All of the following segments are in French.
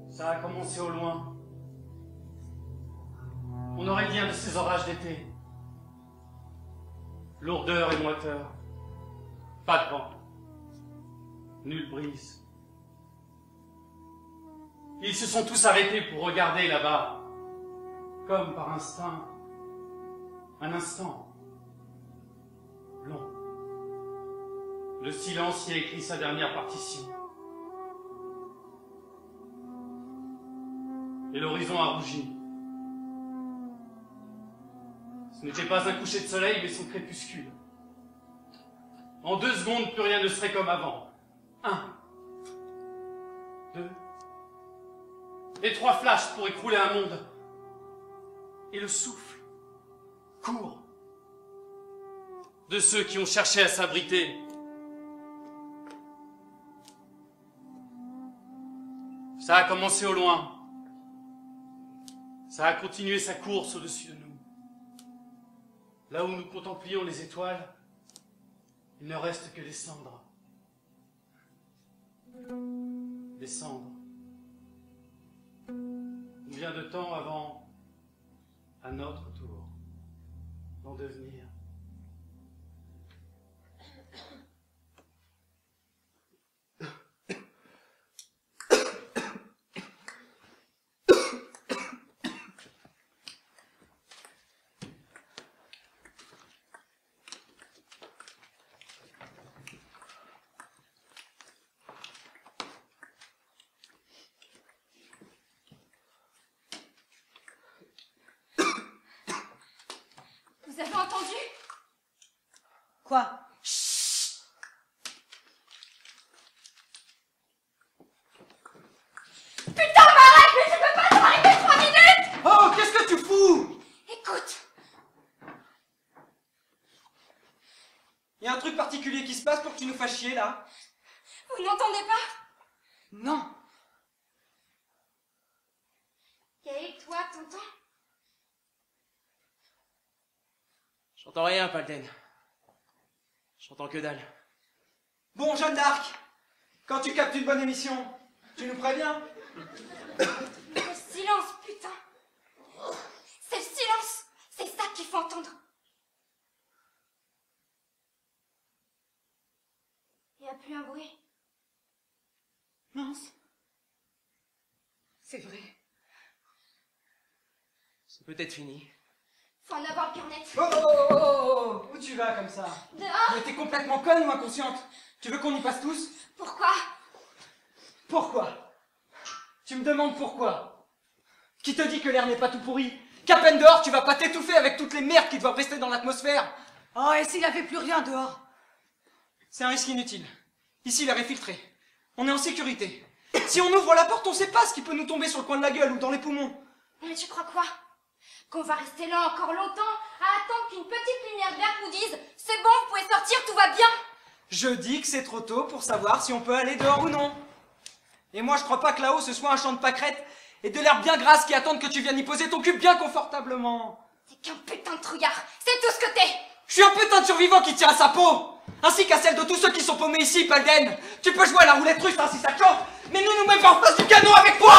Ça a commencé au loin. On aurait le lien de ces orages d'été. Lourdeur et moiteur. Pas de vent. Nulle brise. Ils se sont tous arrêtés pour regarder là-bas, comme par instinct. Un instant. Long. Le silence y a écrit sa dernière partition. Et l'horizon a rougi. Ce n'était pas un coucher de soleil, mais son crépuscule. En 2 secondes, plus rien ne serait comme avant. 1, 2, et 3 flashs pour écrouler un monde. Et le souffle, court, de ceux qui ont cherché à s'abriter. Ça a commencé au loin. Ça a continué sa course au-dessus de nous. Là où nous contemplions les étoiles, il ne reste que des cendres. Des cendres. Combien de temps avant, à notre tour, d'en devenir? Vous avez entendu? Quoi? Chut! Putain, m'arrête, mais je peux pas t'arrêter 3 minutes! Oh, qu'est-ce que tu fous? Écoute! Y a un truc particulier qui se passe pour que tu nous fasses chier, là? Vous n'entendez pas? Non. Et toi, tonton? J'entends rien, Palden. J'entends que dalle. Bon, Jeanne d'Arc, quand tu captes une bonne émission, tu nous préviens? Le silence, putain! C'est le silence! C'est ça qu'il faut entendre! Il n'y a plus un bruit. Mince. C'est vrai. C'est peut-être fini. Faut en avoir le cœur net. Oh, oh, oh, oh, oh, où tu vas comme ça? Dehors! Mais t'es complètement conne ou inconsciente? Tu veux qu'on y passe tous? Pourquoi? Pourquoi? Tu me demandes pourquoi? Qui te dit que l'air n'est pas tout pourri? Qu'à peine dehors, tu vas pas t'étouffer avec toutes les merdes qui doivent rester dans l'atmosphère? Oh, et s'il n'y avait plus rien dehors? C'est un risque inutile. Ici, l'air est filtré. On est en sécurité. Si on ouvre la porte, on sait pas ce qui peut nous tomber sur le coin de la gueule ou dans les poumons. Mais tu crois quoi? Qu'on va rester là encore longtemps à attendre qu'une petite lumière verte nous dise « C'est bon, vous pouvez sortir, tout va bien !» Je dis que c'est trop tôt pour savoir si on peut aller dehors ou non. Et moi, je crois pas que là-haut, ce soit un champ de pâquerettes et de l'herbe bien grasse qui attendent que tu viennes y poser ton cul bien confortablement. T'es qu'un putain de trouillard, c'est tout ce que t'es! Je suis un putain de survivant qui tient à sa peau. ainsi qu'à celle de tous ceux qui sont paumés ici, Palden. Tu peux jouer à la roulette russe hein, si ça te chauffe, mais nous mets pas en face du canon avec toi.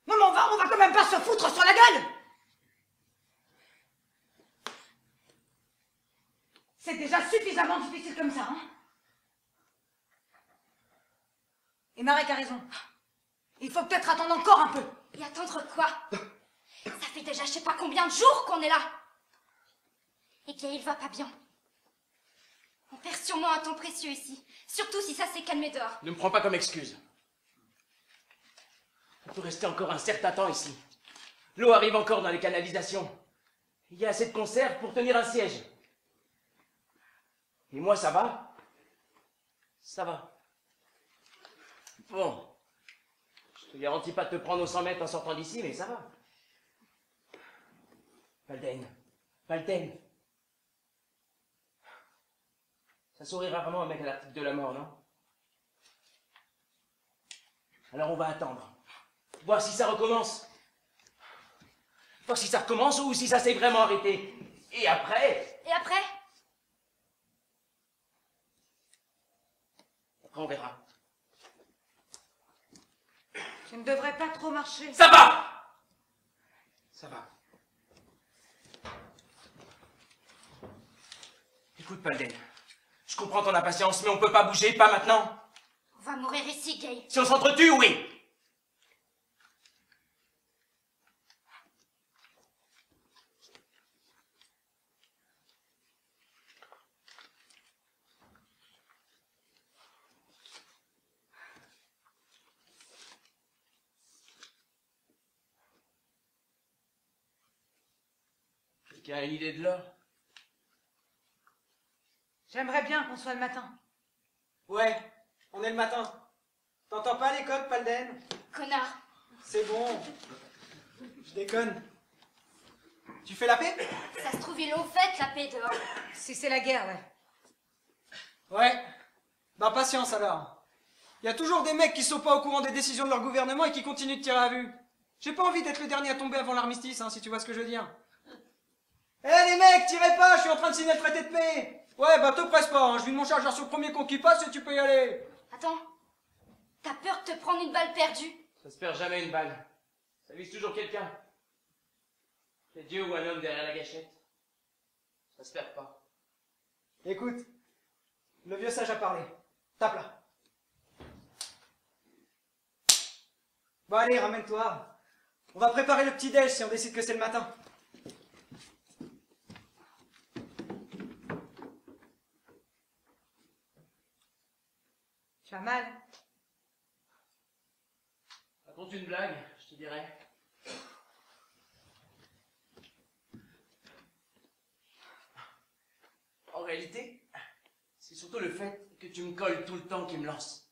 Non, mais on va quand même pas se foutre sur la gueule. C'est déjà suffisamment difficile comme ça, hein. Et Marek a raison. Il faut peut-être attendre encore un peu. Et attendre quoi? Ça fait déjà je sais pas combien de jours qu'on est là. Et Gaël va pas bien. On perd sûrement un temps précieux ici. Surtout si ça s'est calmé dehors. Ne me prends pas comme excuse. On peut rester encore un certain temps ici. L'eau arrive encore dans les canalisations. Il y a assez de conserves pour tenir un siège. Et moi, ça va? Ça va. Bon. Je te garantis pas de te prendre aux 100 mètres en sortant d'ici, mais ça va. Palden. Palden. Ça sourira vraiment un mec à l'article de la mort, non? Alors on va attendre. Voir si ça recommence. Voir si ça recommence ou si ça s'est vraiment arrêté. Et après... Et après? Après on verra. Tu ne devrais pas trop marcher. Ça va! Ça va. Écoute, Palden. Je comprends ton impatience, mais on peut pas bouger, pas maintenant. On va mourir ici, Gaël. Si on s'entretue, oui. Quelqu'un a une idée de l'heure? J'aimerais bien qu'on soit le matin. Ouais, on est le matin. T'entends pas les codes, Palden? Connard. C'est bon. Je déconne. Tu fais la paix? Ça se trouve, ils l'ont faite, la paix dehors. Si c'est la guerre, ouais. Ouais. Bah patience alors. Il y a toujours des mecs qui sont pas au courant des décisions de leur gouvernement et qui continuent de tirer à vue. J'ai pas envie d'être le dernier à tomber avant l'armistice, hein, si tu vois ce que je veux dire. Eh les mecs, tirez pas, je suis en train de signer le traité de paix. Ouais, bah te presse pas, hein, je vide mon chargeur sur le premier con qui passe et tu peux y aller. Attends. T'as peur de te prendre une balle perdue? Ça se perd jamais une balle. Ça vise toujours quelqu'un. C'est Dieu ou un homme derrière la gâchette. Ça se perd pas. Écoute, le vieux sage a parlé. Tape là. Bon allez, ramène-toi. On va préparer le petit déj si on décide que c'est le matin. Tu as mal? Raconte une blague, je te dirais. En réalité, c'est surtout le fait que tu me colles tout le temps qui me lance.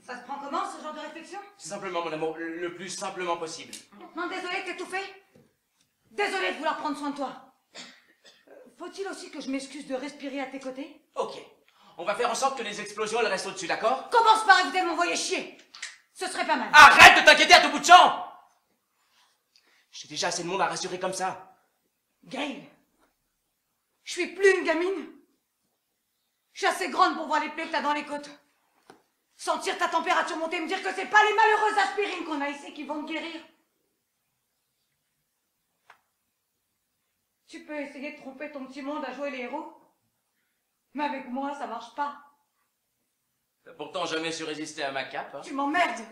Ça se prend comment, ce genre de réflexion? C'est simplement, mon amour, le plus simplement possible. Non, désolé de t'étouffer. Désolé de vouloir prendre soin de toi. Faut-il aussi que je m'excuse de respirer à tes côtés? Ok. On va faire en sorte que les explosions, elles restent au-dessus, d'accord? Commence par éviter de m'envoyer chier. Ce serait pas mal. Arrête de t'inquiéter à tout bout de champ! J'ai déjà assez de monde à rassurer comme ça. Gail, je suis plus une gamine. Je suis assez grande pour voir les plaies que t'as dans les côtes. Sentir ta température monter, me dire que c'est pas les malheureuses aspirines qu'on a ici qui vont te guérir. Tu peux essayer de tromper ton petit monde à jouer les héros, mais avec moi, ça marche pas. T'as pourtant jamais su résister à ma cape, hein? Tu m'emmerdes.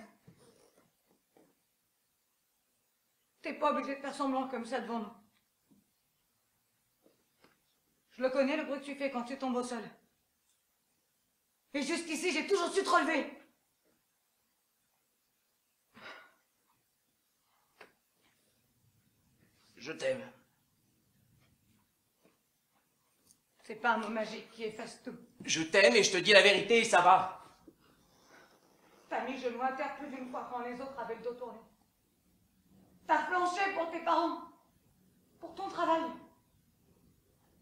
T'es pas obligé de faire semblant comme ça devant nous. Je le connais, le bruit que tu fais quand tu tombes au sol. Et jusqu'ici, j'ai toujours su te relever. Je t'aime. C'est pas un mot magique qui efface tout. Je t'aime et je te dis la vérité et ça va. T'as mis le genou à terre plus d'une fois quand les autres avaient le dos tourné. T'as flanché pour tes parents, pour ton travail.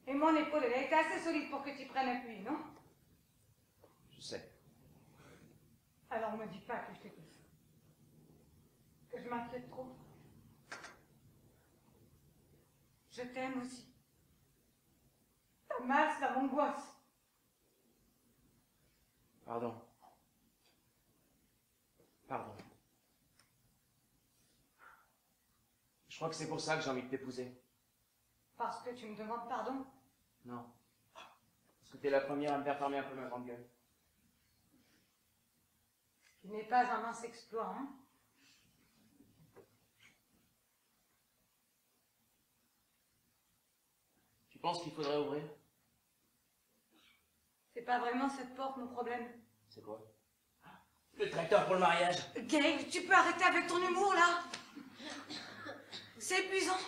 Et mon épaule, elle a été assez solide pour que tu prennes appui, non? Je sais. Alors me dis pas que je t'écoute. Que je m'inquiète trop. Je t'aime aussi. Ta mal, ça m'angoisse. Pardon. Pardon. Je crois que c'est pour ça que j'ai envie de t'épouser. Parce que tu me demandes pardon? Non. Parce que t'es la première à me faire fermer un peu ma grande gueule. Ce qui n'est pas un mince exploit, hein? Tu penses qu'il faudrait ouvrir? C'est pas vraiment cette porte mon problème. C'est quoi? Le tracteur pour le mariage. Gabe, tu peux arrêter avec ton humour, là? C'est épuisant.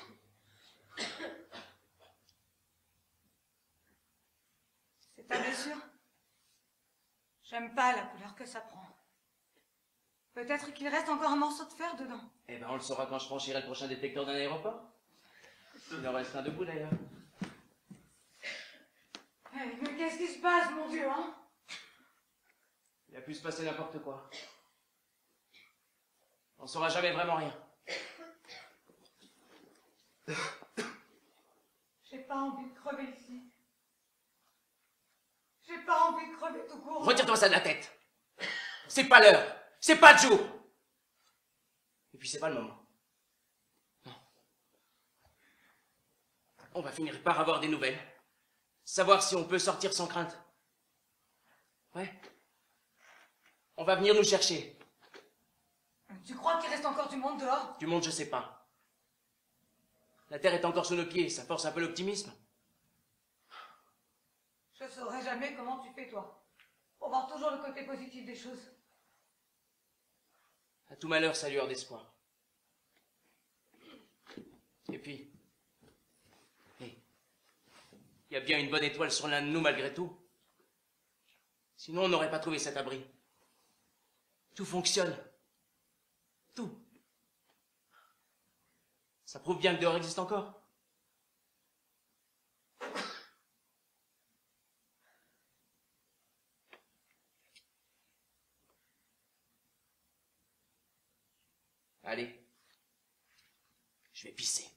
C'est ta blessure? J'aime pas la couleur que ça prend. Peut-être qu'il reste encore un morceau de fer dedans. Eh ben, on le saura quand je franchirai le prochain détecteur d'un aéroport. Il en reste un debout, d'ailleurs. Mais qu'est-ce qui se passe, mon Dieu, hein? Il a pu se passer n'importe quoi. On saura jamais vraiment rien. J'ai pas envie de crever ici. J'ai pas envie de crever tout court. Retire-toi ça de la tête. C'est pas l'heure. C'est pas le jour. Et puis c'est pas le moment. Non. On va finir par avoir des nouvelles. Savoir si on peut sortir sans crainte. Ouais. On va venir nous chercher. Tu crois qu'il reste encore du monde dehors? Du monde, je sais pas. La terre est encore sous nos pieds, ça force un peu l'optimisme. Je saurai jamais comment tu fais, toi. Pour voir toujours le côté positif des choses. À tout malheur, sa lueur d'espoir. Et puis, il y a bien une bonne étoile sur l'un de nous malgré tout. Sinon, on n'aurait pas trouvé cet abri. Tout fonctionne. Tout. Ça prouve bien que dehors existe encore. Allez. Je vais pisser.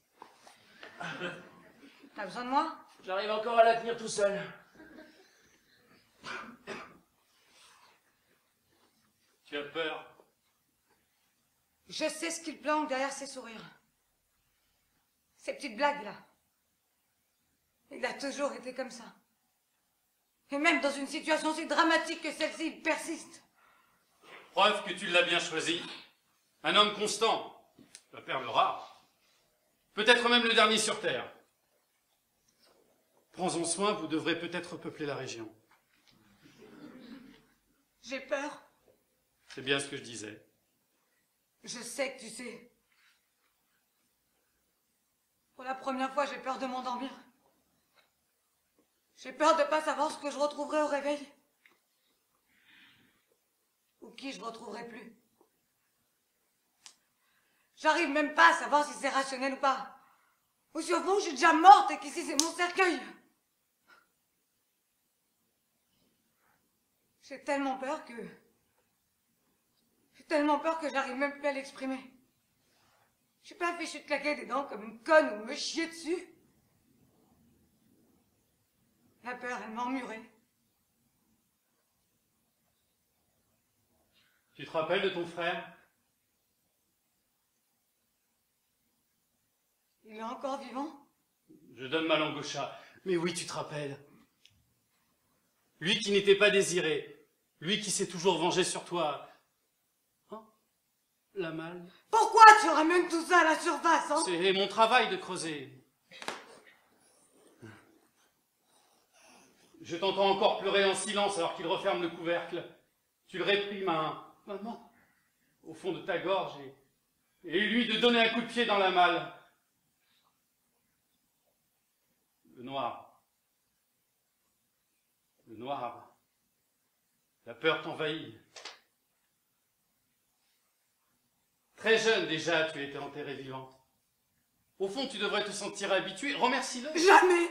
T'as besoin de moi? J'arrive encore à la tenir tout seul. Tu as peur? Je sais ce qu'il planque derrière ses sourires. Ces petites blagues, là. Il a toujours été comme ça. Et même dans une situation aussi dramatique que celle-ci, il persiste. Preuve que tu l'as bien choisi. Un homme constant. La perle rare. Peut-être même le dernier sur Terre. Prends-en soin, vous devrez peut-être peupler la région. J'ai peur. C'est bien ce que je disais. Je sais que tu sais. Pour la première fois, j'ai peur de m'endormir. J'ai peur de ne pas savoir ce que je retrouverai au réveil. Ou qui je retrouverai plus. J'arrive même pas à savoir si c'est rationnel ou pas. Ou si au fond, je suis déjà morte et qu'ici, c'est mon cercueil. J'ai tellement peur que... J'ai tellement peur que j'arrive même plus à l'exprimer. Je suis pas fichue de claquer des dents comme une conne ou de me chier dessus. La peur, elle m'a emmurée. Tu te rappelles de ton frère? Il est encore vivant? Je donne ma langue au chat. Mais oui, tu te rappelles. Lui qui n'était pas désiré. Lui qui s'est toujours vengé sur toi. Hein? La malle. Pourquoi tu ramènes tout ça à la surface, hein? C'est mon travail de creuser. Je t'entends encore pleurer en silence alors qu'il referme le couvercle. Tu le réprimes à un maman au fond de ta gorge et lui de donner un coup de pied dans la malle. Le noir. Le noir. La peur t'envahit. Très jeune déjà, tu étais enterrée vivante. Au fond, tu devrais te sentir habitué. Remercie-le. Jamais!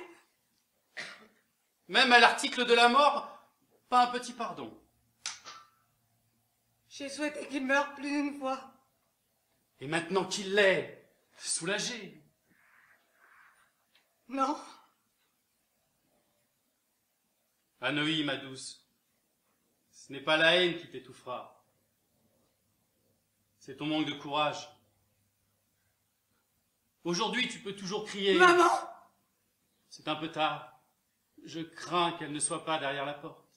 Même à l'article de la mort, pas un petit pardon. J'ai souhaité qu'il meure plus d'une fois. Et maintenant qu'il l'est, soulagé. Non. Anoï, ma douce, ce n'est pas la haine qui t'étouffera. C'est ton manque de courage. Aujourd'hui, tu peux toujours crier. Maman! C'est un peu tard. Je crains qu'elle ne soit pas derrière la porte.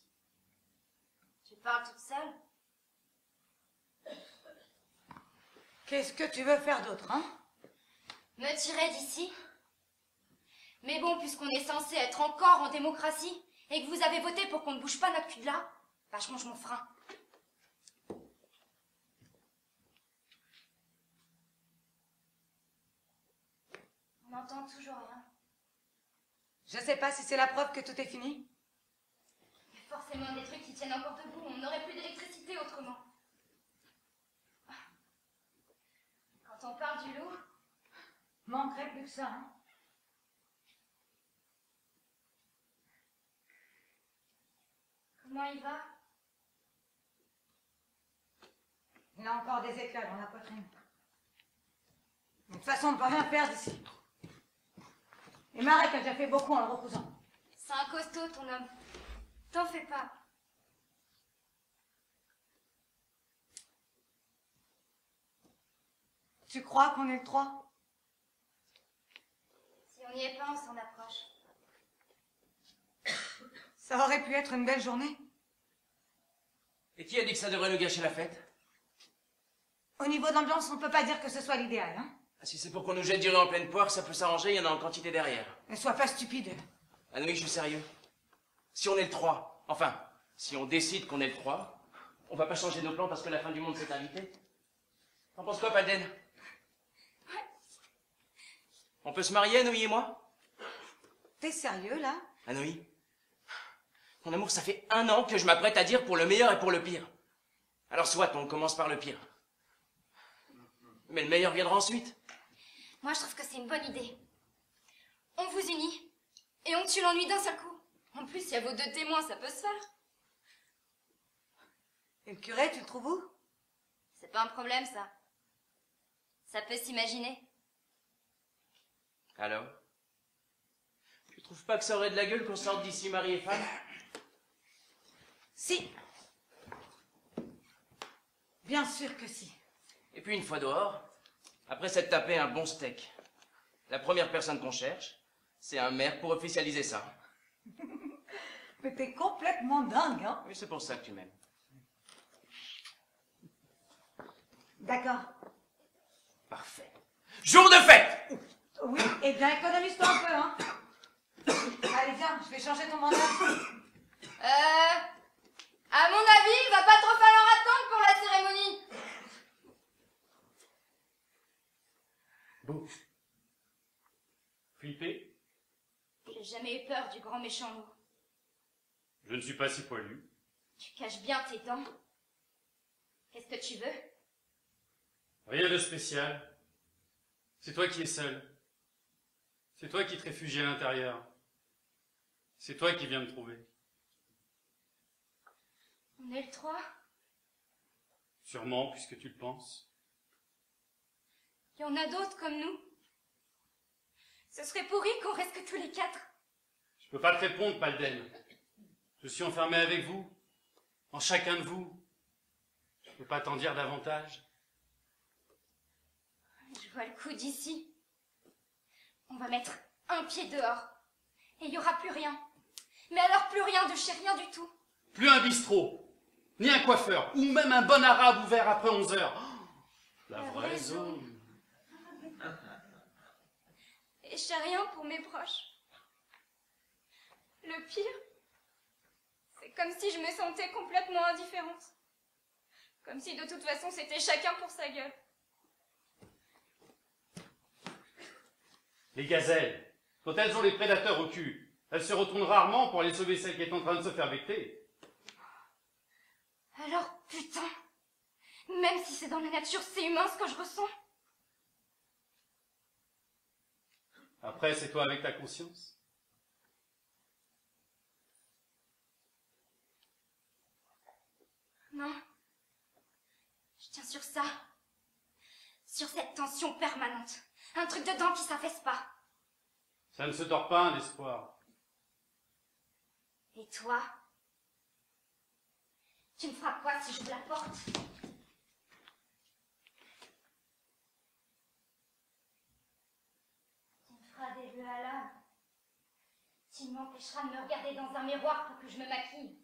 Tu parles toute seule? Qu'est-ce que tu veux faire d'autre, hein? Me tirer d'ici? Mais bon, puisqu'on est censé être encore en démocratie, et que vous avez voté pour qu'on ne bouge pas notre cul de là, bah je mange mon frein. On n'entend toujours rien. Je sais pas si c'est la preuve que tout est fini. Il y a forcément des trucs qui tiennent encore debout, on n'aurait plus d'électricité autrement. Quand on parle du loup... Manquerait plus que ça, hein? Comment il va? Il a encore des éclats dans la poitrine. De toute façon, on ne peut rien faire d'ici. Et Marek a déjà fait beaucoup en le reposant. C'est un costaud, ton homme. T'en fais pas. Tu crois qu'on est le 3? Si on n'y est pas, on s'en approche. Ça aurait pu être une belle journée. Et qui a dit que ça devrait nous gâcher la fête? Au niveau d'ambiance, on ne peut pas dire que ce soit l'idéal, hein? Ah, si c'est pour qu'on nous jette du riz en pleine poire, ça peut s'arranger, il y en a en quantité derrière. Ne sois pas stupide. Anoï, je suis sérieux. Si on est le 3, enfin, si on décide qu'on est le 3, on va pas changer nos plans parce que la fin du monde s'est invitée. T'en penses quoi, Palden? Ouais. On peut se marier, Anoï et moi? T'es sérieux, là? Anoï, mon amour, ça fait 1 an que je m'apprête à dire pour le meilleur et pour le pire. Alors soit on commence par le pire. Mais le meilleur viendra ensuite. Moi, je trouve que c'est une bonne idée. On vous unit et on tue l'ennui d'un seul coup. En plus, il y a vos 2 témoins, ça peut se faire. Et le curé, tu le trouves où? C'est pas un problème, ça. Ça peut s'imaginer. Alors? Tu trouves pas que ça aurait de la gueule qu'on sorte d'ici mari et femme? Si. Bien sûr que si. Et puis une fois dehors, après s'être tapé un bon steak, la première personne qu'on cherche, c'est un maire pour officialiser ça. Mais t'es complètement dingue, hein? Oui, c'est pour ça que tu m'aimes. D'accord. Parfait. Jour de fête! Oui, et bien économise-toi un peu, hein? Allez, viens, je vais changer ton mandat. À mon avis, il va pas trop falloir attendre pour la cérémonie. Bon. Flippé? J'ai jamais eu peur du grand méchant loup. Je ne suis pas si poilu. Tu caches bien tes dents. Qu'est-ce que tu veux? Rien de spécial. C'est toi qui es seul. C'est toi qui te réfugies à l'intérieur. C'est toi qui viens me trouver. On est le 3. Sûrement, puisque tu le penses. Il y en a d'autres comme nous. Ce serait pourri qu'on reste que tous les 4. Je peux pas te répondre, Palden. Je suis enfermé avec vous, en chacun de vous. Je peux pas t'en dire davantage. Je vois le coup d'ici. On va mettre un pied dehors. Et il n'y aura plus rien. Mais alors plus rien de chez rien du tout. Plus un bistrot, ni un coiffeur, ou même un bon arabe ouvert après 11 heures. Oh, la vraie zone. Et je sais rien pour mes proches. Le pire, c'est comme si je me sentais complètement indifférente. Comme si de toute façon c'était chacun pour sa gueule. Les gazelles, quand elles ont les prédateurs au cul, elles se retournent rarement pour aller sauver celle qui est en train de se faire becter. Alors putain, même si c'est dans la nature, c'est humain ce que je ressens. Après, c'est toi avec ta conscience. Non, je tiens sur ça. Sur cette tension permanente. Un truc dedans qui s'affaisse pas. Ça ne se dort pas, un espoir. Et toi? Tu me feras quoi si j'ouvre la porte? Tu me feras des vœux à l'âme. Tu m'empêcheras de me regarder dans un miroir pour que je me maquille.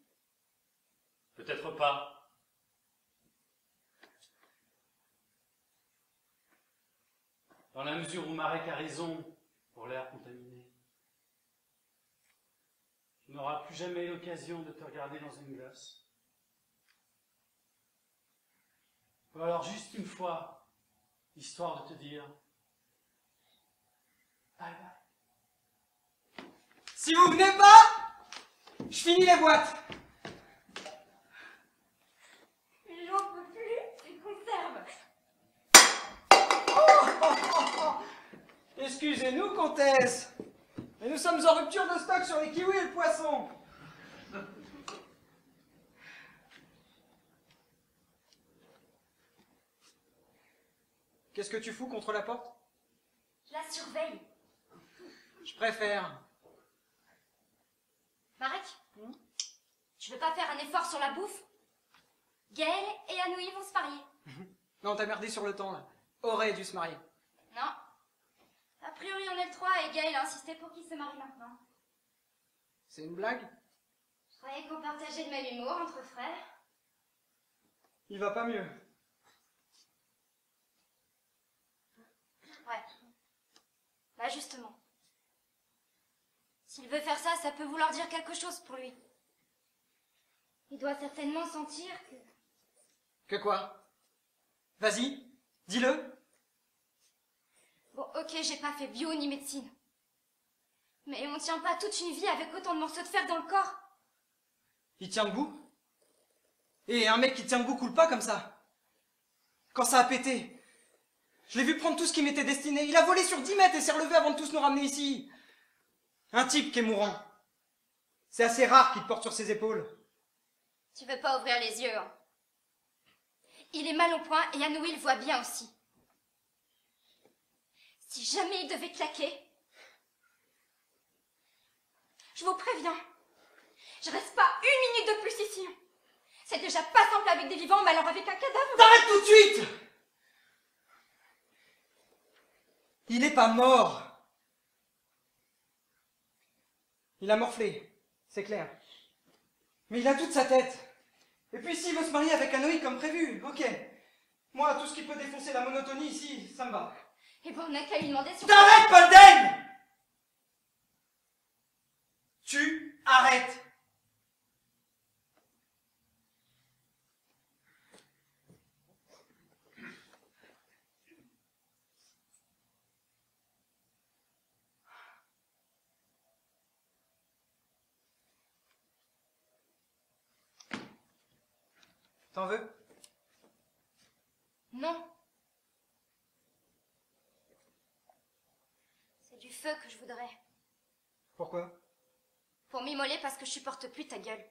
Peut-être pas. Dans la mesure où Marek a raison pour l'air contaminé, tu n'auras plus jamais l'occasion de te regarder dans une glace. Ou alors juste une fois, histoire de te dire bye bye. Si vous venez pas, je finis les boîtes. J'en peux plus, ces conserves. Excusez-nous, comtesse, mais nous sommes en rupture de stock sur les kiwis et le poisson. Qu'est-ce que tu fous contre la porte? Je la surveille. Je préfère. Marek, tu veux pas faire un effort sur la bouffe? Gaël et Anouilh vont se marier. Non, t'as merdé sur le temps, là. Aurait dû se marier. Non. A priori, on est le 3 et Gaël a insisté pour qu'il se marie maintenant. C'est une blague? Je croyais qu'on partageait le même humour entre frères. Il va pas mieux. Ouais. Bah justement. S'il veut faire ça, ça peut vouloir dire quelque chose pour lui. Il doit certainement sentir que... Que quoi? Vas-y, dis-le. Bon, ok, j'ai pas fait bio ni médecine. Mais on tient pas toute une vie avec autant de morceaux de fer dans le corps. Il tient debout. Et un mec qui tient debout coule pas comme ça. Quand ça a pété, je l'ai vu prendre tout ce qui m'était destiné. Il a volé sur 10 mètres et s'est relevé avant de tous nous ramener ici. Un type qui est mourant. C'est assez rare qu'il te porte sur ses épaules. Tu veux pas ouvrir les yeux, hein? Il est mal au point et Anouilh le voit bien aussi. Si jamais il devait claquer, je vous préviens, je reste pas une minute de plus ici. C'est déjà pas simple avec des vivants, mais alors avec un cadavre... T'arrêtes tout de suite! Il est pas mort. Il a morflé, c'est clair. Mais il a toute sa tête. Et puis s'il veut se marier avec Anouilh comme prévu, ok. Moi, tout ce qui peut défoncer la monotonie ici, ça me va. Et bon, on n'a qu'à lui demander sur... T'arrêtes, Polden! Tu arrêtes. T'en veux? Non. C'est du feu que je voudrais. Pourquoi? Pour m'immoler parce que je supporte plus ta gueule.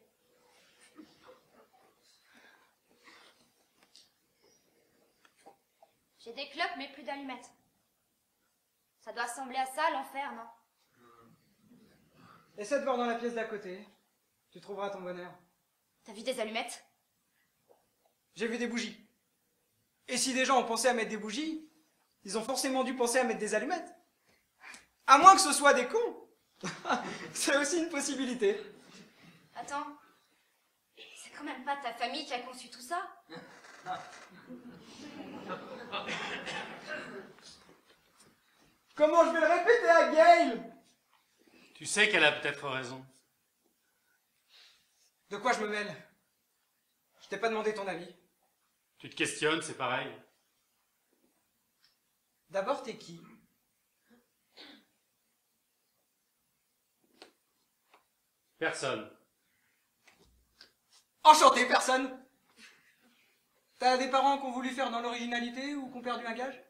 J'ai des clopes mais plus d'allumettes. Ça doit ressembler à ça, l'enfer, non? Essaie de voir dans la pièce d'à côté. Tu trouveras ton bonheur. T'as vu des allumettes? J'ai vu des bougies. Et si des gens ont pensé à mettre des bougies, ils ont forcément dû penser à mettre des allumettes. À moins que ce soit des cons. C'est aussi une possibilité. Attends. C'est quand même pas ta famille qui a conçu tout ça? Comment je vais le répéter à Gail? Tu sais qu'elle a peut-être raison. De quoi je me mêle? Je t'ai pas demandé ton avis. Tu te questionnes, c'est pareil. D'abord, t'es qui? Personne. Enchanté, personne. T'as des parents qui ont voulu faire dans l'originalité ou qui ont perdu un gage?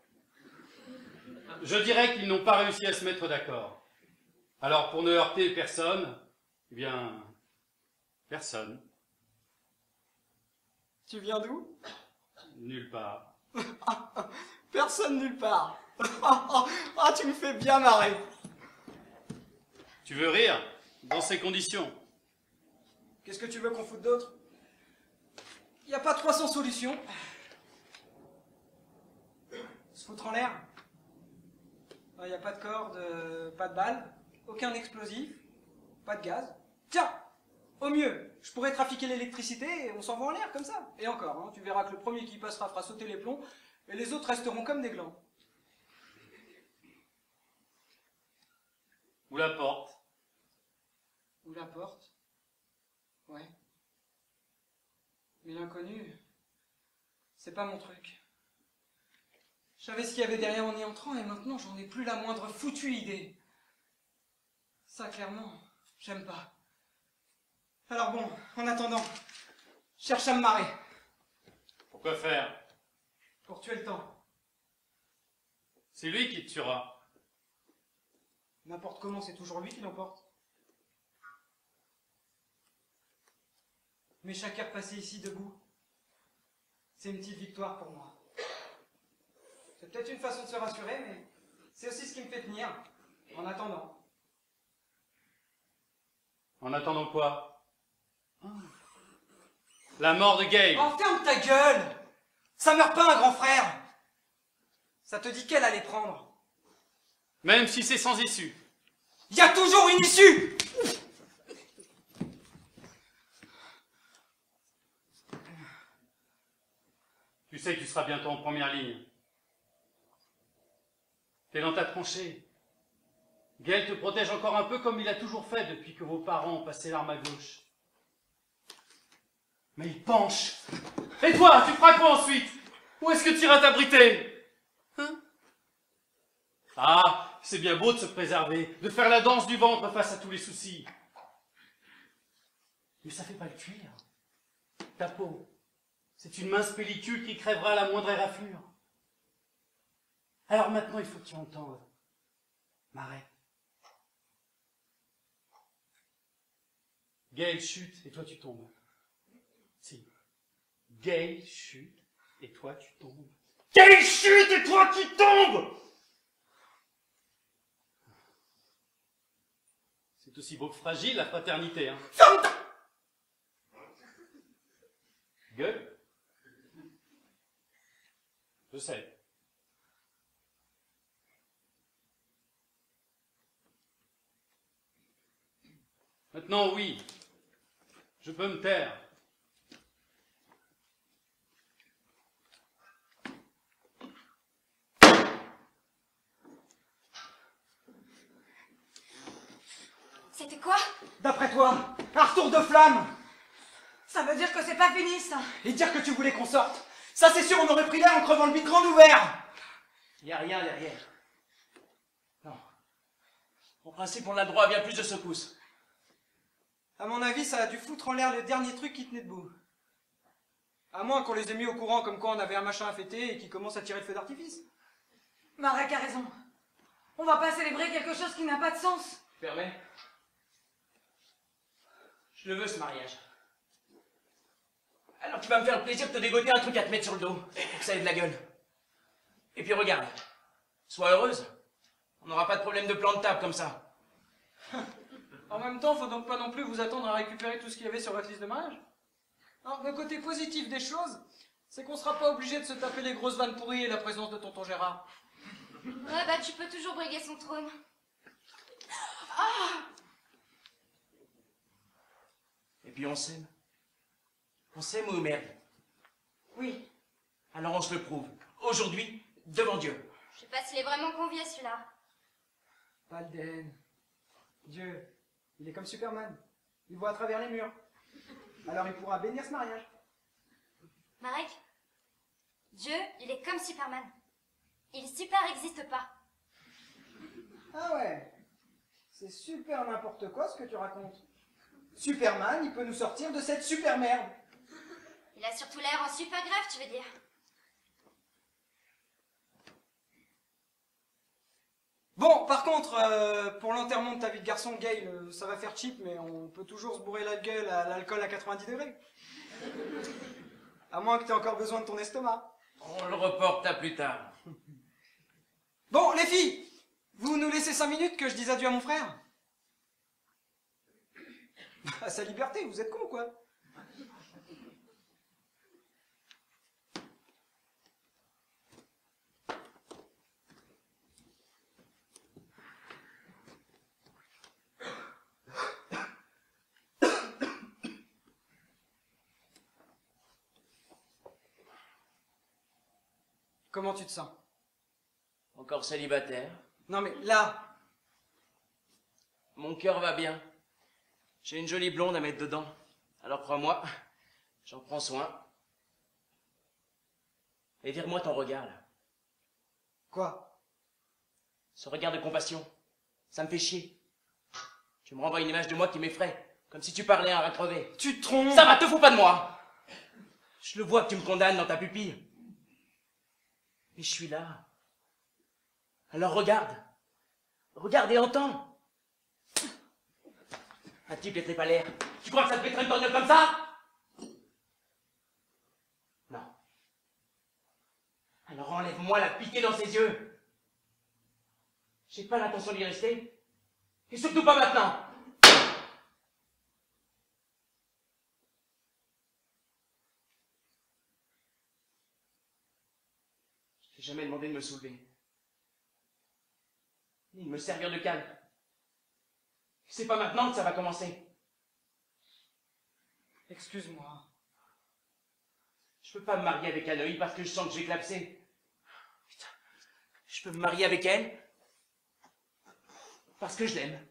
Je dirais qu'ils n'ont pas réussi à se mettre d'accord. Alors, pour ne heurter personne, eh bien, personne. Tu viens d'où? Nulle part. Personne nulle part. Ah, tu me fais bien marrer. Tu veux rire? Dans ces conditions? Qu'est-ce que tu veux qu'on foute d'autre? Y a pas 300 solutions. Se foutre en l'air. Il n'y a pas de corde, pas de balle, aucun explosif, pas de gaz. Tiens, au mieux, je pourrais trafiquer l'électricité et on s'envoie en l'air comme ça. Et encore, hein, tu verras que le premier qui passera fera sauter les plombs et les autres resteront comme des glands. Ou la porte. Ou la porte. Ouais. Mais l'inconnu, c'est pas mon truc. Je savais ce qu'il y avait derrière en y entrant et maintenant j'en ai plus la moindre foutue idée. Ça, clairement, j'aime pas. Alors bon, en attendant, je cherche à me marrer. Pourquoi faire? Pour tuer le temps. C'est lui qui te tuera. N'importe comment, c'est toujours lui qui l'emporte. Mais chaque heure passée ici debout, c'est une petite victoire pour moi. C'est peut-être une façon de se rassurer, mais c'est aussi ce qui me fait tenir, en attendant. En attendant quoi? La mort de Gail. Oh, ferme ta gueule! Ça meurt pas un grand frère! Ça te dit qu'elle allait prendre? Même si c'est sans issue. Il y a toujours une issue! Tu sais que tu seras bientôt en première ligne. T'es dans ta tranchée. Gaël te protège encore un peu comme il a toujours fait depuis que vos parents ont passé l'arme à gauche. Mais il penche. Et toi, tu feras quoi ensuite? Où est-ce que tu iras t'abriter? Hein? Ah, c'est bien beau de se préserver, de faire la danse du ventre face à tous les soucis. Mais ça fait pas le cuir. Ta peau, c'est une mince pellicule qui crèvera à la moindre éraflure. Alors maintenant, il faut que tu entendes. Marais. Gaël chute et toi tu tombes. Si. Gaël chute et toi tu tombes. Gaël chute et toi tu tombes! C'est aussi beau que fragile la fraternité, hein. Ferme ta... Gueule. Je sais. Maintenant, oui, je peux me taire. C'était quoi? D'après toi, un retour de flamme! Ça veut dire que c'est pas fini, ça. Et dire que tu voulais qu'on sorte! Ça c'est sûr, on aurait pris l'air en crevant le bide grand ouvert! Y a rien derrière. Non. En principe, on a le droit à bien plus de secousses. À mon avis, ça a dû foutre en l'air le dernier truc qui tenait debout. À moins qu'on les ait mis au courant comme quoi on avait un machin à fêter et qu'ils commencent à tirer le feu d'artifice. Marek a raison. On va pas célébrer quelque chose qui n'a pas de sens. Permets? Je le veux, ce mariage. Alors tu vas me faire le plaisir de te dégoter un truc à te mettre sur le dos, pour que ça ait de la gueule. Et puis regarde, sois heureuse. On n'aura pas de problème de plan de table comme ça. En même temps, faut donc pas non plus vous attendre à récupérer tout ce qu'il y avait sur votre liste de mariage. Alors, le côté positif des choses, c'est qu'on sera pas obligé de se taper les grosses vannes pourries et la présence de tonton Gérard. Ouais, bah tu peux toujours briguer son trône. Et puis on s'aime. On s'aime ou merde? Oui. Alors on se le prouve. Aujourd'hui, devant Dieu. Je sais pas s'il est vraiment convié celui-là. Palden. Dieu, il est comme Superman. Il voit à travers les murs. Alors il pourra bénir ce mariage. Marek, Dieu, il est comme Superman. Il super existe pas. Ah ouais. C'est super n'importe quoi ce que tu racontes. Superman, il peut nous sortir de cette super merde. Il a surtout l'air en super grave, tu veux dire. Bon, par contre, pour l'enterrement de ta vie de garçon, Gail, ça va faire cheap, mais on peut toujours se bourrer la gueule à l'alcool à 90 degrés. À moins que tu aies encore besoin de ton estomac. On le reporte à plus tard. Bon, les filles, vous nous laissez 5 minutes que je dise adieu à mon frère? À sa liberté, vous êtes con, quoi. Comment tu te sens? Encore célibataire. Non mais là, Mon cœur va bien. J'ai une jolie blonde à mettre dedans. Alors crois-moi, j'en prends soin. Et vire-moi ton regard, là. quoi? Ce regard de compassion, ça me fait chier. Tu me renvoies une image de moi qui m'effraie, comme si tu parlais à un rat crevé. Tu te trompes. Ça va, te fous pas de moi. Je le vois que tu me condamnes dans ta pupille. Mais je suis là. Alors regarde. Regarde et entends. Un type les tripes à l'air. Tu crois que ça te mettrait une torgnole comme ça? Non. Alors enlève-moi la piquée dans ses yeux. J'ai pas l'intention d'y rester. Et surtout pas maintenant. Je t'ai jamais demandé de me soulever. Ni de me servir de canne. C'est pas maintenant que ça va commencer. Excuse-moi. Je peux pas me marier avec Anoï parce que je sens que j'ai clapsé. Putain. Je peux me marier avec elle parce que je l'aime.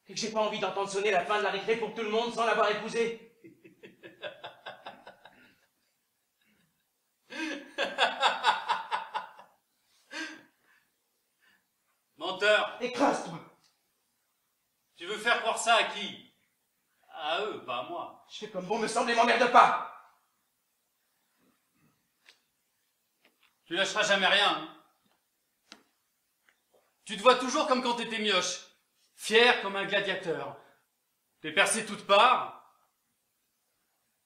Et que j'ai pas envie d'entendre sonner la fin de la récré pour tout le monde sans l'avoir épousée. Menteur! Écrase-toi! Tu veux faire croire ça à qui? À eux, pas à moi. Je fais comme bon me semble et m'emmerde pas! Tu lâcheras jamais rien. Hein. Tu te vois toujours comme quand t'étais mioche. Fier comme un gladiateur. T'es percé toutes parts.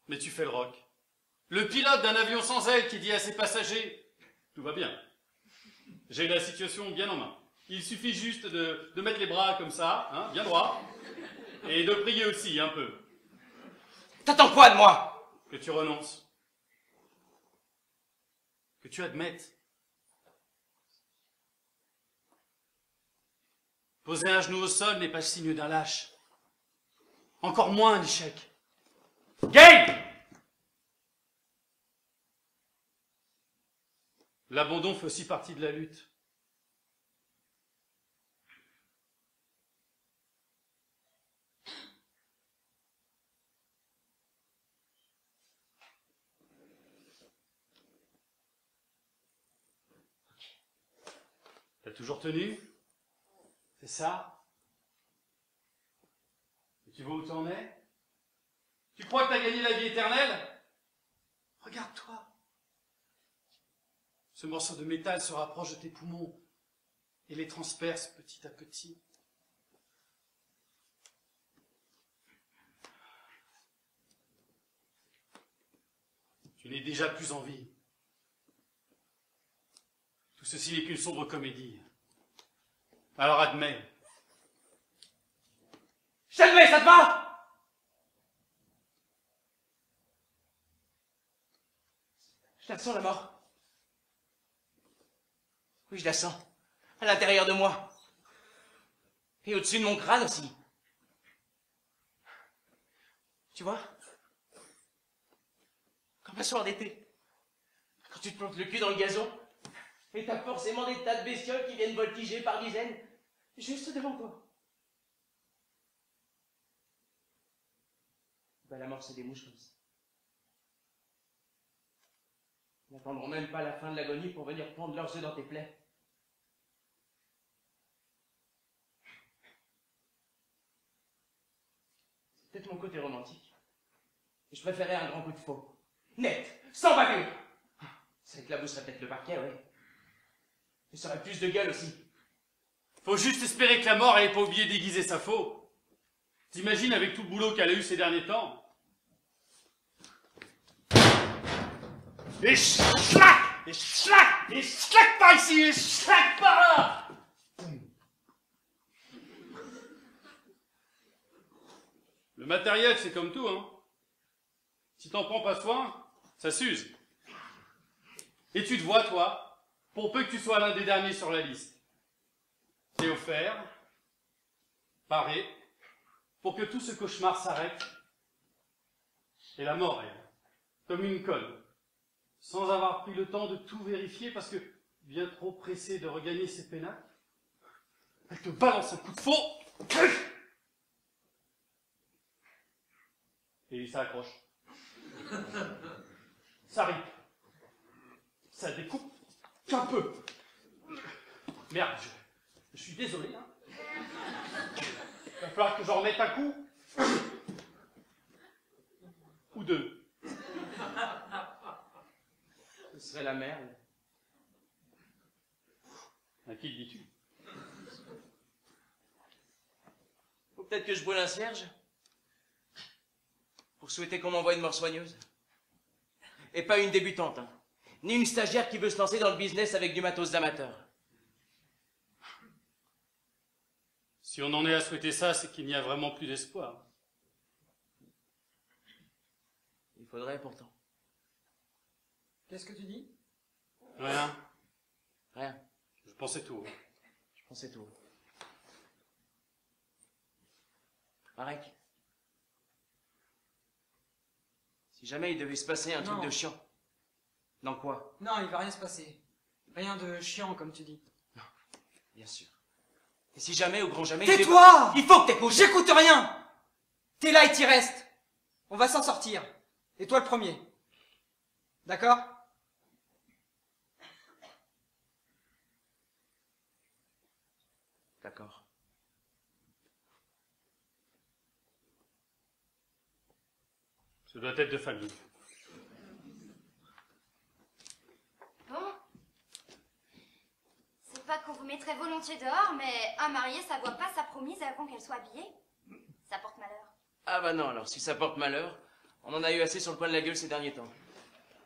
Mais tu fais le roc. Le pilote d'un avion sans aile qui dit à ses passagers « Tout va bien. J'ai la situation bien en main. Il suffit juste de mettre les bras comme ça, hein, bien droit, et de prier aussi un peu. T'attends quoi de moi? Que tu renonces. Que tu admettes. Poser un genou au sol n'est pas le signe d'un lâche. Encore moins un échec. Game! L'abandon fait aussi partie de la lutte. T'as toujours tenu? C'est ça? Et tu vois où t'en es? Tu crois que t'as gagné la vie éternelle? Regarde-toi. Ce morceau de métal se rapproche de tes poumons et les transperce petit à petit. Tu n'es déjà plus en vie. Tout ceci n'est qu'une sombre comédie. Alors admets. J'admets, ça te va? Je la sens, la mort. Oui, je la sens. À l'intérieur de moi. Et au-dessus de mon crâne aussi. Tu vois? Comme un soir d'été. Quand tu te plantes le cul dans le gazon, et t'as forcément des tas de bestioles qui viennent voltiger par dizaines, juste devant toi. Ben, la mort, c'est des mouches comme ça. Ils n'attendront même pas la fin de l'agonie pour venir pondre leurs œufs dans tes plaies. C'est peut-être mon côté romantique. Et je préférais un grand coup de faux. Net, sans bavure. Ça éclabousserait peut-être le parquet, oui. Mais ça aurait plus de gueule aussi. Faut juste espérer que la mort n'ait pas oublié d'aiguiser sa faux. T'imagines avec tout le boulot qu'elle a eu ces derniers temps? Et schlac! Et schlac! Et schlac par ici! Et schlac par là! Le matériel, c'est comme tout, hein. Si t'en prends pas soin, ça s'use. Et tu te vois, toi, pour peu que tu sois l'un des derniers sur la liste. T'es offert, paré, pour que tout ce cauchemar s'arrête. Et la mort, elle, comme une conne, sans avoir pris le temps de tout vérifier, parce que, bien trop pressée de regagner ses pénacles, elle te balance un coup de faux, et ça accroche. Ça rip. Ça découpe qu'un peu. Merde, je suis désolé, hein. Il va falloir que j'en remette un coup. Ou deux. Ce serait la merde. À qui le dis-tu? Faut peut-être que je brûle un cierge pour souhaiter qu'on m'envoie une mort soigneuse. Et pas une débutante, hein. Ni une stagiaire qui veut se lancer dans le business avec du matos d'amateur. Si on en est à souhaiter ça, c'est qu'il n'y a vraiment plus d'espoir. Il faudrait pourtant. Qu'est-ce que tu dis? Rien. Rien. Je pensais tout. Je pensais tout. Marek, si jamais il devait se passer un truc Non. de chiant. Dans quoi? Non, il va rien se passer. Rien de chiant, comme tu dis. Bien sûr. Et si jamais, au grand jamais... Tais-toi! Il faut que t'écoutes! J'écoute rien! T'es là et t'y restes. On va s'en sortir. Et toi le premier. D'accord? D'accord. Ça doit être de famille. Bon. C'est pas qu'on vous mettrait volontiers dehors, mais un marié, ça voit pas sa promise avant qu'elle soit habillée. Ça porte malheur. Ah bah non, alors si ça porte malheur, on en a eu assez sur le coin de la gueule ces derniers temps.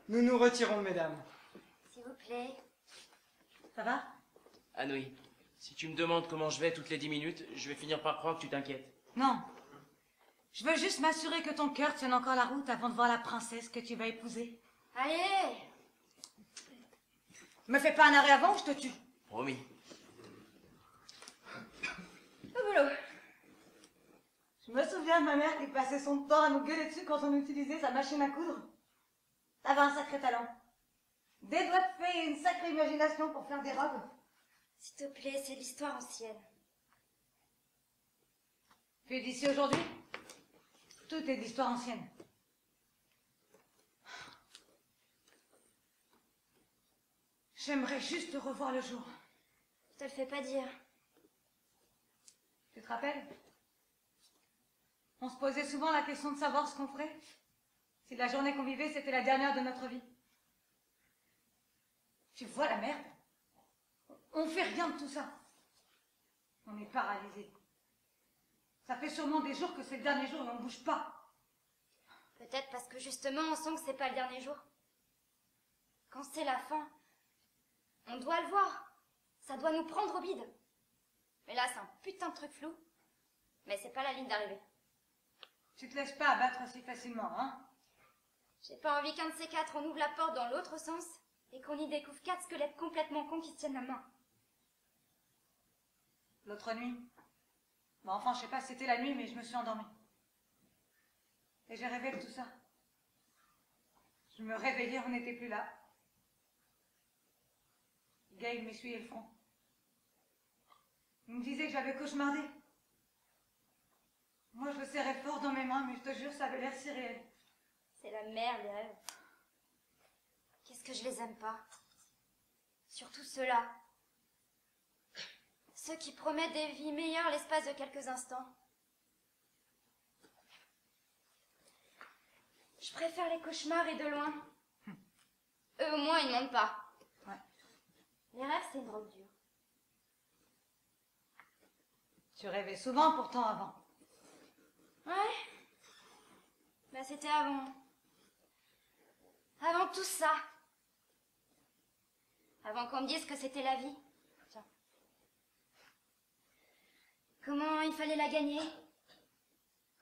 Nous nous retirons, mesdames. S'il vous plaît. Ça va? Anoui, si tu me demandes comment je vais toutes les 10 minutes, je vais finir par croire que tu t'inquiètes. Non. Je veux juste m'assurer que ton cœur tienne encore la route avant de voir la princesse que tu vas épouser. Allez! Me fais pas un arrêt avant ou je te tue. Promis. Au boulot. Je me souviens de ma mère qui passait son temps à nous gueuler dessus quand on utilisait sa machine à coudre. T'avais un sacré talent. Des doigts de fée et une sacrée imagination pour faire des robes. S'il te plaît, c'est l'histoire ancienne. Tu es d'ici aujourd'hui? Tout est d'histoire ancienne. J'aimerais juste te revoir le jour. Je te le fais pas dire. Tu te rappelles? On se posait souvent la question de savoir ce qu'on ferait. Si la journée qu'on vivait, c'était la dernière de notre vie. Tu vois la merde? On fait rien de tout ça. On est paralysé. Ça fait sûrement des jours que c'est le dernier jour et on bouge pas. Peut-être parce que justement, on sent que c'est pas le dernier jour. Quand c'est la fin, on doit le voir. Ça doit nous prendre au bide. Mais là, c'est un putain de truc flou. Mais c'est pas la ligne d'arrivée. Tu te laisses pas abattre si facilement, hein? J'ai pas envie qu'un de ces quatre, on ouvre la porte dans l'autre sens et qu'on y découvre 4 squelettes complètement cons qui se tiennent la main. L'autre nuit. Bon, enfin, je sais pas si c'était la nuit, mais je me suis endormie. Et j'ai rêvé de tout ça. Je me réveillais, on n'était plus là. Gail m'essuyait le front. Il me disait que j'avais cauchemardé. Moi, je le serrais fort dans mes mains, mais je te jure, ça avait l'air si réel. C'est la merde, les rêves. Qu'est-ce que je les aime pas. Surtout ceux-là. Ceux qui promettent des vies meilleures l'espace de quelques instants. Je préfère les cauchemars et de loin. Eux, au moins, ils mentent pas. Ouais. Les rêves, c'est une drogue dure. Tu rêvais souvent pourtant avant. Ouais. Bah, c'était avant. Avant tout ça. Avant qu'on me dise que c'était la vie. Tiens. Comment il fallait la gagner.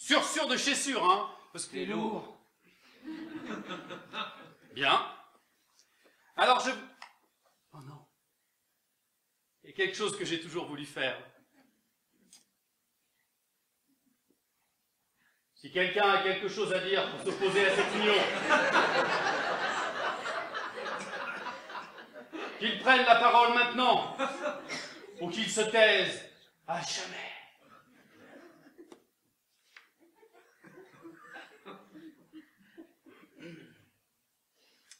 Sûr de chez sûr, hein. Parce que C'est lourd. Bien. Alors je... Oh non. Il y a quelque chose que j'ai toujours voulu faire. Si quelqu'un a quelque chose à dire pour s'opposer à cette union, qu'il prenne la parole maintenant, ou qu'il se taise à jamais.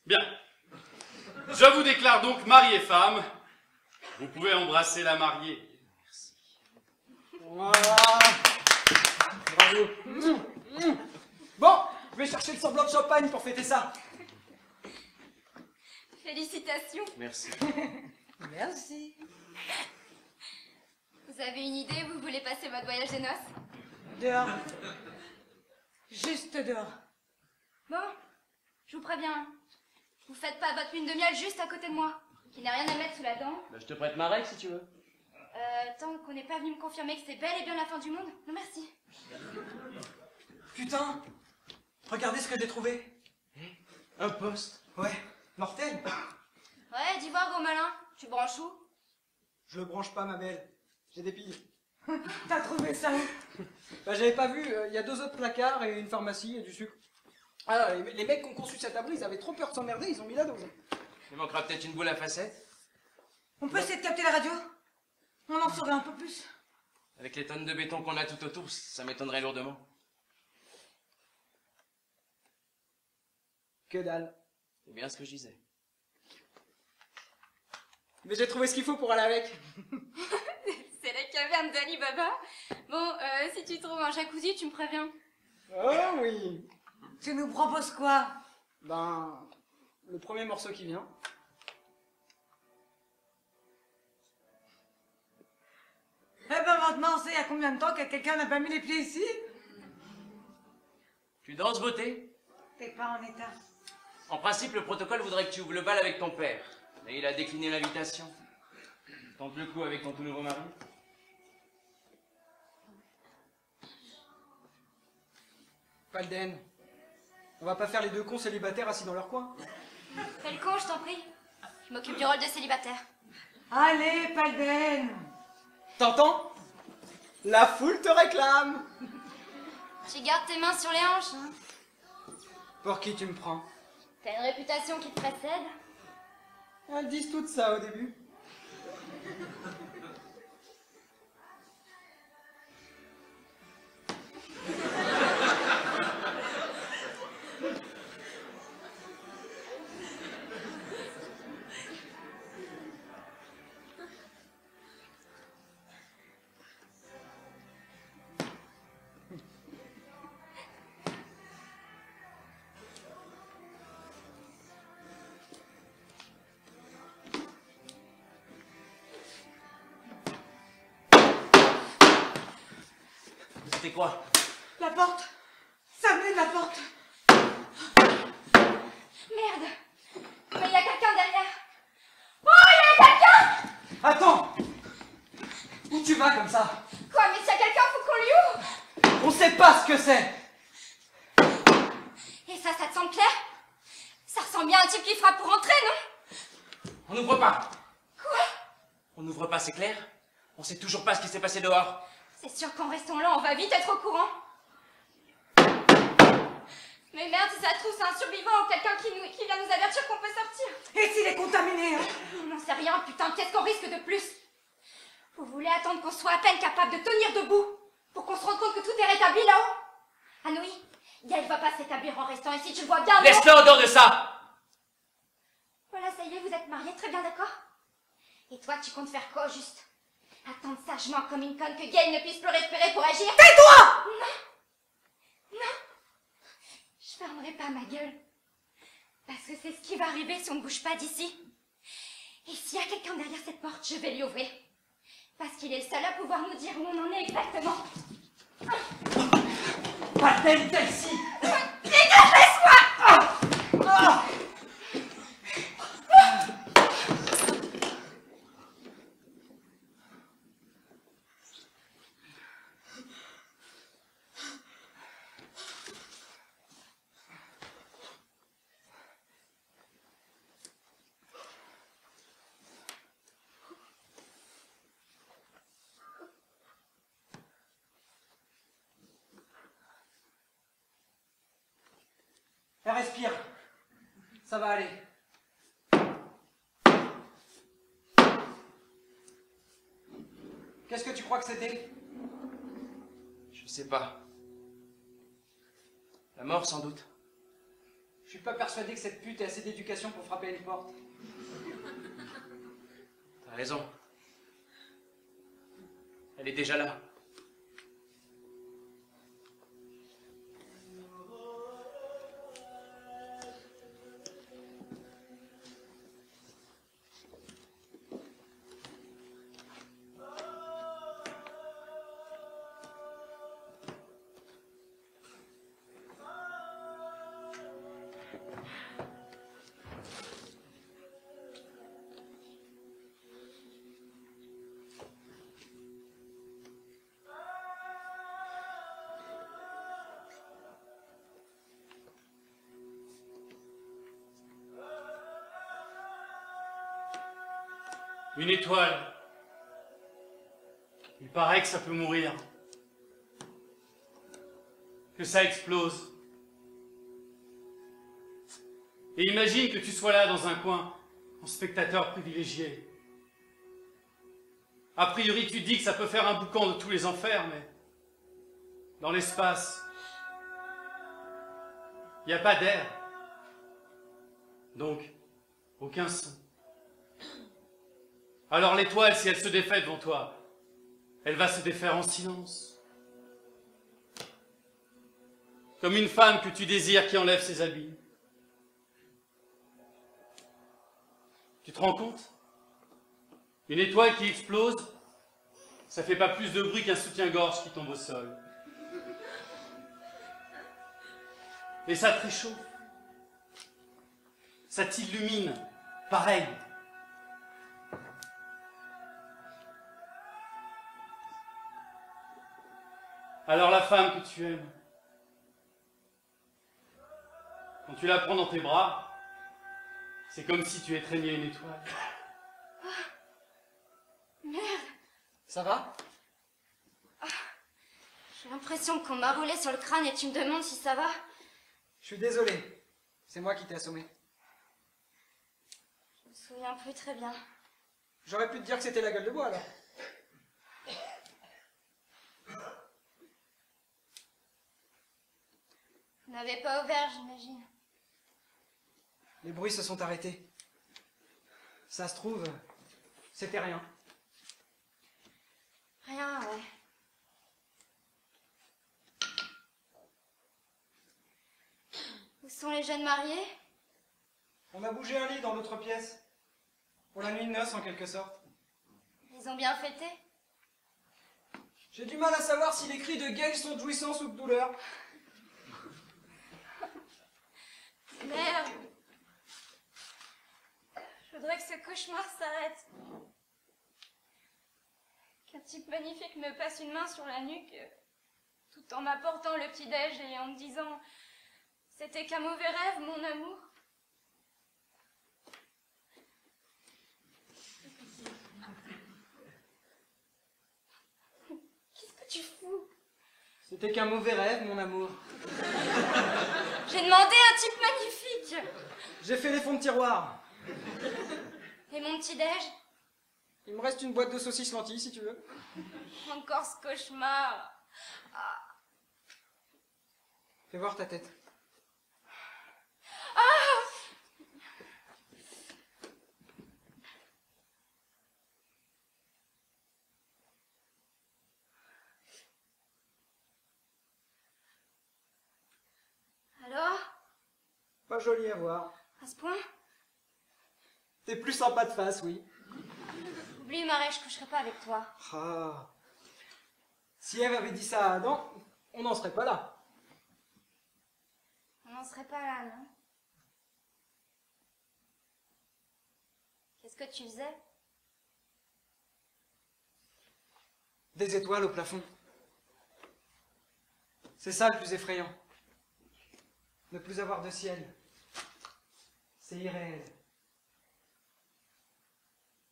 Bien. Je vous déclare donc mari et femme. Vous pouvez embrasser la mariée. Merci. Voilà. Bravo. Bon, je vais chercher le semblant de champagne pour fêter ça. Félicitations. Merci. Merci. Vous avez une idée, vous voulez passer votre voyage de noces? Dehors. Juste dehors. Bon, je vous préviens. Vous faites pas votre lune de miel juste à côté de moi, qui n'a rien à mettre sous la dent. Bah, je te prête ma règle si tu veux. Tant qu'on n'est pas venu me confirmer que c'est bel et bien la fin du monde, non merci. Putain, regardez ce que j'ai trouvé. Un poste. Ouais, mortel. Ouais, dis voir, gros malin, tu branches où? Je le branche pas, ma belle. J'ai des piles. T'as trouvé ça où? Bah, j'avais pas vu, il y a 2 autres placards et une pharmacie et du sucre. Ah, les mecs qui ont conçu cet abri, ils avaient trop peur de s'emmerder, ils ont mis la dose. Il manquera peut-être une boule à facettes. On peut essayer de capter la radio? On en saurait un peu plus. Avec les tonnes de béton qu'on a tout autour, ça m'étonnerait lourdement. Que dalle. C'est bien ce que je disais. Mais j'ai trouvé ce qu'il faut pour aller avec. C'est la caverne d'Ali Baba. Bon, si tu trouves un jacuzzi, tu me préviens. Oh oui. Tu nous proposes quoi? Ben, le premier morceau qui vient. Eh ben maintenant, on sait il y a combien de temps que quelqu'un n'a pas mis les pieds ici? Tu danses, beauté? T'es pas en état. En principe, le protocole voudrait que tu ouvres le bal avec ton père. Mais il a décliné l'invitation. Tente le coup avec ton tout nouveau mari. Palden, on va pas faire les 2 cons célibataires assis dans leur coin. Fais le con, je t'en prie. Je m'occupe du rôle de célibataire. Allez, Palden! T'entends? La foule te réclame. Tu gardes tes mains sur les hanches, hein. Pour qui tu me prends? T'as une réputation qui te précède. Elles disent toutes ça au début. C'était quoi? La porte! Ça venait de la porte! Merde. Mais il y a quelqu'un derrière. Oh, il y a quelqu'un! Attends! Où tu vas comme ça? Quoi, mais s'il y a quelqu'un, faut qu'on lui ouvre. On sait pas ce que c'est! Et ça te semble clair? Ça ressemble bien à un type qui frappe pour entrer, non? On n'ouvre pas. Quoi? On n'ouvre pas, c'est clair? On sait toujours pas ce qui s'est passé dehors. C'est sûr qu'en restant là, on va vite être au courant. Mais merde, si ça se trouve, c'est un survivant ou quelqu'un qui vient nous avertir qu'on peut sortir. Et s'il est contaminé, hein? On n'en sait rien, putain, qu'est-ce qu'on risque de plus? Vous voulez attendre qu'on soit à peine capable de tenir debout pour qu'on se rende compte que tout est rétabli là-haut? Anoui, Gaël va pas s'établir en restant ici, tu le vois bien, non? Laisse-le en dehors de ça! Voilà, ça y est, vous êtes mariés, très bien, d'accord? Et toi, tu comptes faire quoi, au juste? Attendre sagement comme une conne que Gaël ne puisse plus respirer pour agir? Tais-toi! Non! Non! Je fermerai pas ma gueule. Parce que c'est ce qui va arriver si on ne bouge pas d'ici. Et s'il y a quelqu'un derrière cette porte, je vais lui ouvrir. Parce qu'il est le seul à pouvoir nous dire où on en est exactement. Palden, celle-ci! Dégage, laisse-moi! Et respire. Ça va aller. Qu'est-ce que tu crois que c'était? Je sais pas. La mort, sans doute. Je suis pas persuadé que cette pute ait assez d'éducation pour frapper à une porte. T'as raison. Elle est déjà là. Une étoile. Il paraît que ça peut mourir. Que ça explose. Et imagine que tu sois là dans un coin, en spectateur privilégié. A priori, tu te dis que ça peut faire un boucan de tous les enfers, mais dans l'espace, il n'y a pas d'air. Donc, aucun son. Alors l'étoile, si elle se défait devant toi, elle va se défaire en silence. Comme une femme que tu désires qui enlève ses habits. Tu te rends compte? Une étoile qui explose, ça fait pas plus de bruit qu'un soutien-gorge qui tombe au sol. Et ça te réchauffe. Ça t'illumine, pareil. Alors la femme que tu aimes, quand tu la prends dans tes bras, c'est comme si tu étreignais une étoile. Merde. Ça va? J'ai l'impression qu'on m'a roulé sur le crâne et tu me demandes si ça va. Je suis désolé. C'est moi qui t'ai assommé. Je me souviens plus très bien. J'aurais pu te dire que c'était la gueule de bois, alors. Vous n'avez pas ouvert, j'imagine. Les bruits se sont arrêtés. Ça se trouve, c'était rien. Rien, ouais. Où sont les jeunes mariés? On a bougé un lit dans l'autre pièce. Pour la nuit de noces, en quelque sorte. Ils ont bien fêté? J'ai du mal à savoir si les cris de Gage sont de jouissance ou de douleur. Merde. Je voudrais que ce cauchemar s'arrête. Qu'un type magnifique me passe une main sur la nuque, tout en m'apportant le petit-déj et en me disant « C'était qu'un mauvais rêve, mon amour ». Qu'est-ce que tu fous? C'était qu'un mauvais rêve, mon amour. J'ai demandé un type magnifique. J'ai fait les fonds de tiroir. Et mon petit-déj? Il me reste une boîte de saucisses lentilles, si tu veux. Encore ce cauchemar. Fais voir ta tête. Alors? Pas joli à voir. À ce point? T'es plus sympa de face, oui. Oublie, Marais, je coucherai pas avec toi. Ah. Si Ève avait dit ça à Adam, on n'en serait pas là. On n'en serait pas là, non? Qu'est-ce que tu faisais? Des étoiles au plafond. C'est ça le plus effrayant. Ne plus avoir de ciel. C'est irréel.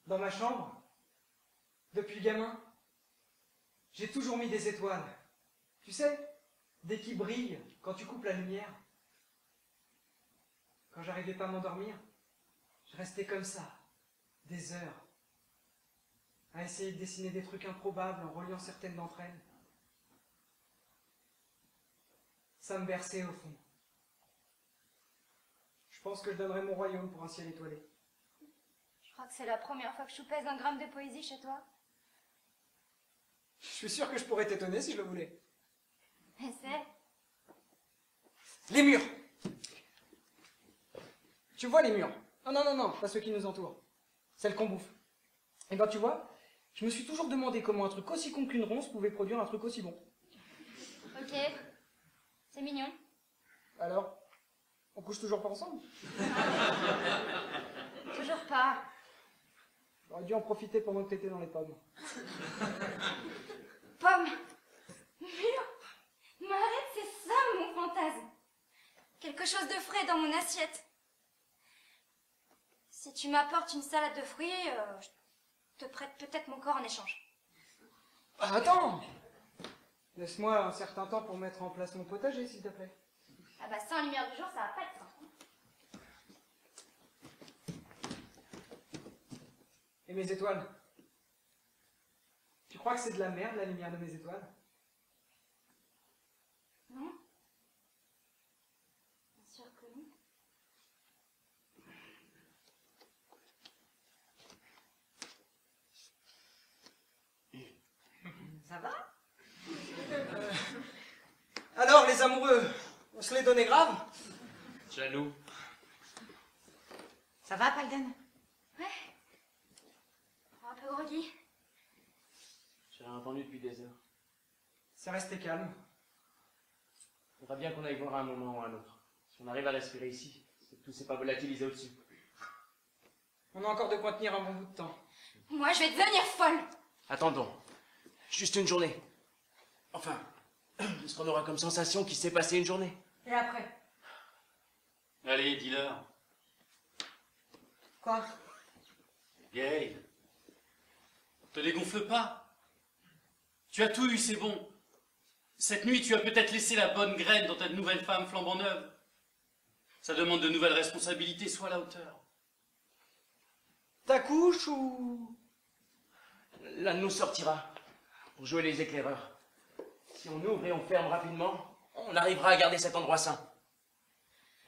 Dans ma chambre, depuis gamin, j'ai toujours mis des étoiles. Tu sais, des qui brillent quand tu coupes la lumière. Quand j'arrivais pas à m'endormir, je restais comme ça, des heures, à essayer de dessiner des trucs improbables en reliant certaines d'entre elles. Ça me berçait au fond. Je pense que je donnerais mon royaume pour un ciel étoilé. Je crois que c'est la première fois que je pèse un gramme de poésie chez toi. Je suis sûr que je pourrais t'étonner si je le voulais. Essaie. Les murs! Tu vois les murs? Oh non, non, non, pas ceux qui nous entourent. Celles qu'on bouffe. Et ben tu vois, je me suis toujours demandé comment un truc aussi con qu'une ronce pouvait produire un truc aussi bon. Ok. C'est mignon. Alors, on couche toujours pas ensemble? Toujours pas. J'aurais dû en profiter pendant que t'étais dans les pommes. Pomme. Mur. Mais arrête, c'est ça mon fantasme. Quelque chose de frais dans mon assiette. Si tu m'apportes une salade de fruits, je te prête peut-être mon corps en échange. Ah, attends! Laisse-moi un certain temps pour mettre en place mon potager, s'il te plaît. Ah bah sans lumière du jour, ça va pas être ça. Et mes étoiles? Tu crois que c'est de la merde, la lumière de mes étoiles? Non? Bien sûr que non. Ça va? Alors, les amoureux, on se les donnait grave? Jaloux. Ça va, Palden? Ouais. Un peu groggy. J'ai rien entendu depuis des heures. C'est resté calme. Faudra bien qu'on aille voir à un moment ou à un autre. Si on arrive à respirer ici, c'est que tout s'est pas volatilisé au-dessus. On a encore de quoi tenir un bon bout de temps. Moi, je vais devenir folle. Attendons. Juste une journée. Enfin, est-ce qu'on aura comme sensation qu'il s'est passé une journée? Et après? Allez, dis-leur. Quoi? Gail. Te dégonfle pas. Tu as tout eu, c'est bon. Cette nuit, tu as peut-être laissé la bonne graine dans ta nouvelle femme flambant neuve. Ça demande de nouvelles responsabilités, sois à la hauteur. T'accouches ou... L'un de nous sortira pour jouer les éclaireurs. Si on ouvre et on ferme rapidement, on arrivera à garder cet endroit sain.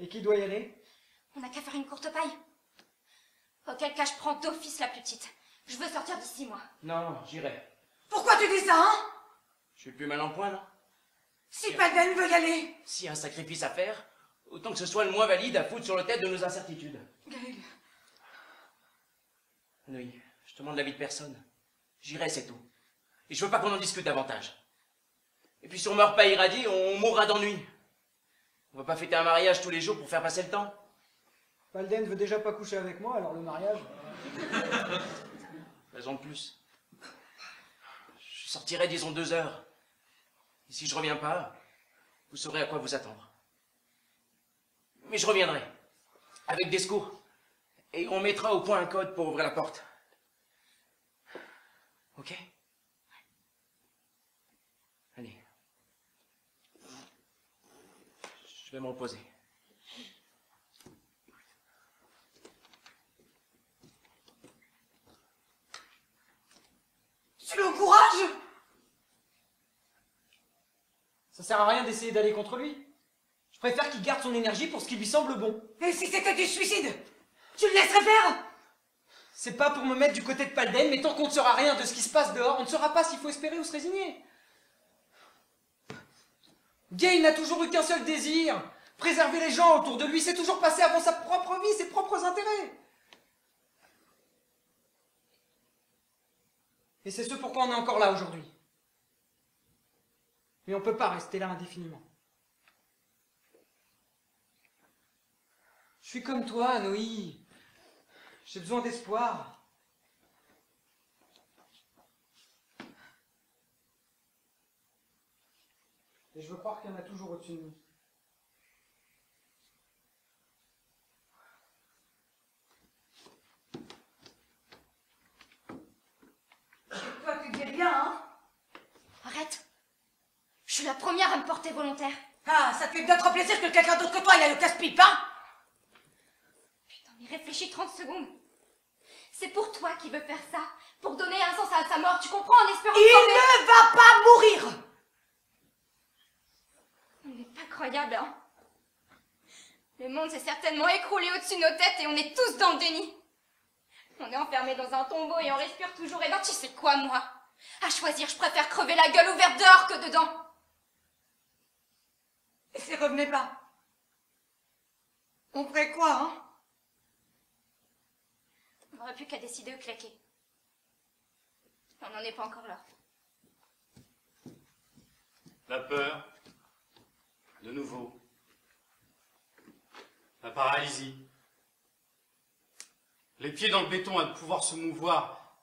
Et qui doit y aller? On n'a qu'à faire une courte paille. Auquel cas, je prends d'office la petite. Je veux sortir d'ici, moi. Non, j'irai. Pourquoi tu dis ça, hein? Je suis plus mal en point, là. Si Palden veut y aller? S'il y a un sacrifice à faire, autant que ce soit le moins valide à foutre sur le tête de nos incertitudes. Gaël. Anoï, je te demande l'avis de personne. J'irai, c'est tout. Et je veux pas qu'on en discute davantage. Et puis si on meurt pas irradié, on mourra d'ennui. On va pas fêter un mariage tous les jours pour faire passer le temps. Palden veut déjà pas coucher avec moi, alors le mariage... Raison de plus. Je sortirai, disons, 2 heures. Et si je reviens pas, vous saurez à quoi vous attendre. Mais je reviendrai. Avec des secours. Et on mettra au point un code pour ouvrir la porte. Ok? Allez. Je vais me reposer. Tu l'encourages? Ça sert à rien d'essayer d'aller contre lui. Je préfère qu'il garde son énergie pour ce qui lui semble bon. Et si c'était du suicide? Tu le laisserais faire? C'est pas pour me mettre du côté de Palden, mais tant qu'on ne saura rien de ce qui se passe dehors, on ne saura pas s'il faut espérer ou se résigner. Gail n'a toujours eu qu'un seul désir, préserver les gens autour de lui, c'est toujours passé avant sa propre vie, ses propres intérêts. Et c'est ce pourquoi on est encore là aujourd'hui. Mais on peut pas rester là indéfiniment. Je suis comme toi, Noï. J'ai besoin d'espoir. Et je veux croire qu'il y en a toujours au-dessus de nous. Toi, tu dis rien, hein? Arrête. Je suis la première à me porter volontaire. Ah, ça te fait bien trop plaisir que quelqu'un d'autre que toi y aille au casse-pipe, hein? Réfléchis 30 secondes. C'est pour toi qu'il veut faire ça, pour donner un sens à sa mort, tu comprends, en espérant Il sauver... ne va pas mourir! On n'est pas croyable, hein. Le monde s'est certainement écroulé au-dessus de nos têtes et on est tous dans le déni. On est enfermés dans un tombeau et on respire toujours. Et ben tu sais quoi, moi? À choisir, je préfère crever la gueule ouverte dehors que dedans. Et s'il revenait pas? On ferait quoi, hein? On n'aurait plus qu'à décider de claquer. On n'en est pas encore là. La peur, de nouveau. La paralysie. Les pieds dans le béton à ne pouvoir se mouvoir.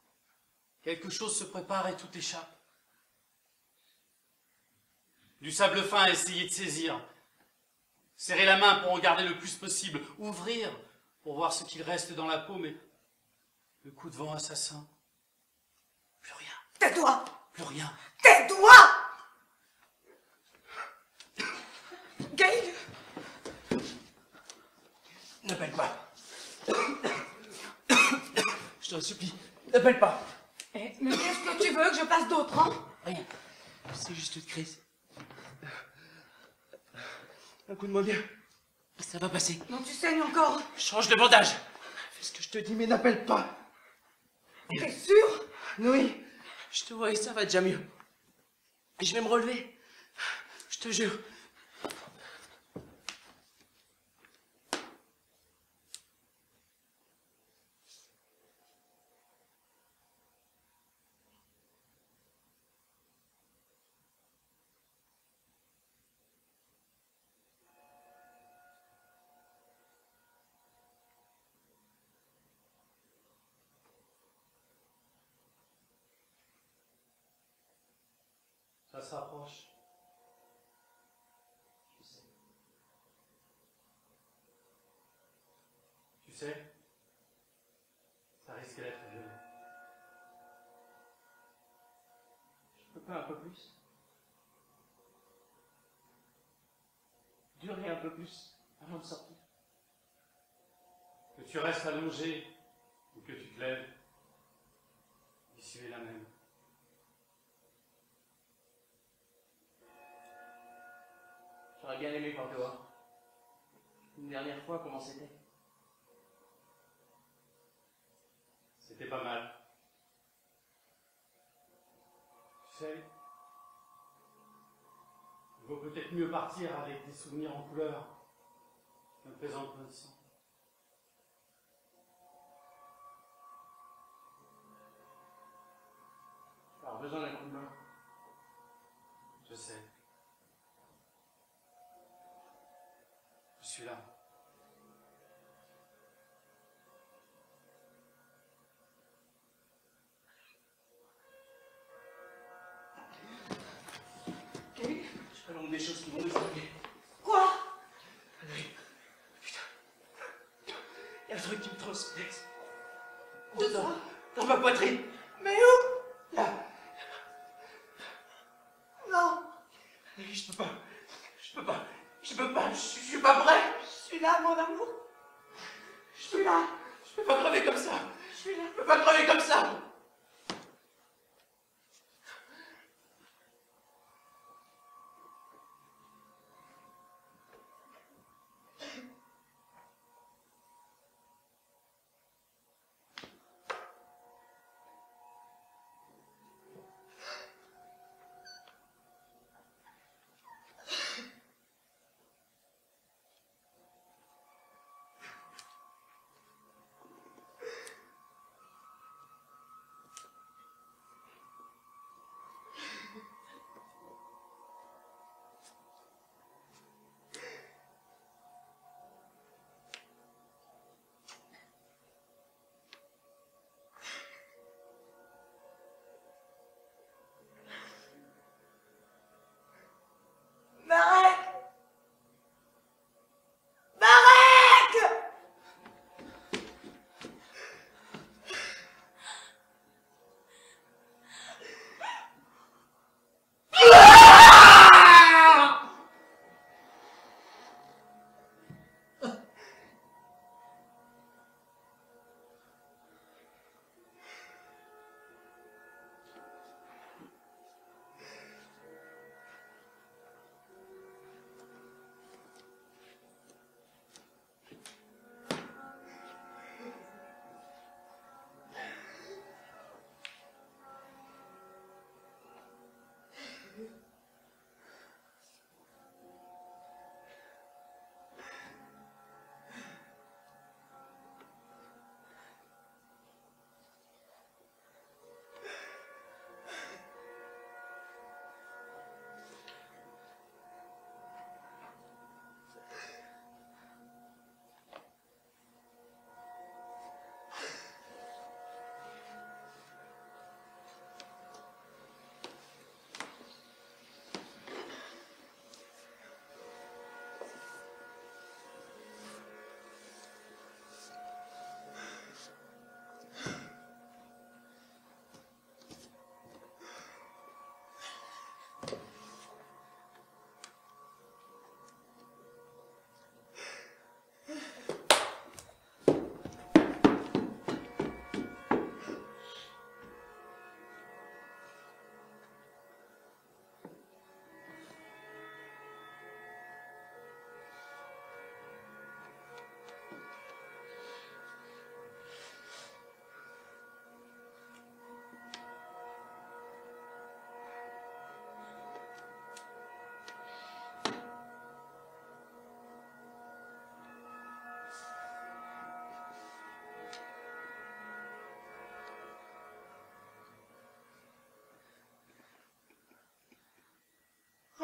Quelque chose se prépare et tout échappe. Du sable fin à essayer de saisir. Serrer la main pour en garder le plus possible. Ouvrir pour voir ce qu'il reste dans la peau, mais le coup de vent assassin. Plus rien. Tais-toi! Plus rien. Tais-toi! Gaël! N'appelle pas. Je t'en supplie, n'appelle pas. Mais qu'est-ce que tu veux que je fasse d'autre, hein? Rien. C'est juste une crise. Un coup de moins bien. Ça va passer. Non, tu saignes encore. Change de bandage. Fais ce que je te dis, mais n'appelle pas. T'es sûr? Oui. Je te vois et ça va déjà mieux. Je vais me relever. Je te jure. Ça se rapproche. Je sais. Tu sais, ça risque d'être violent. Je peux pas un peu plus. Durer un peu plus avant de sortir. Que tu restes allongé ou que tu te lèves, l'issue est la même. J'aurais bien aimé voir dehors. Une dernière fois, comment c'était? C'était pas mal. Tu sais, il vaut peut-être mieux partir avec des souvenirs en couleur qu'un présent plein de sang. Je vais avoir besoin d'un coup de main. Je sais. Je suis là. Gaël? Je prolonge des choses qui vont nous arriver. Quoi? Allez. Putain. Il y a un truc qui me transperce. Où ça? Dans ma poitrine. Mais où? Là. Non, Allez, je peux pas. Je peux pas. Je peux pas. Je suis pas prêt. je suis là, mon amour. Je suis là, Je peux pas crever comme ça. je suis là. Je peux pas crever comme ça.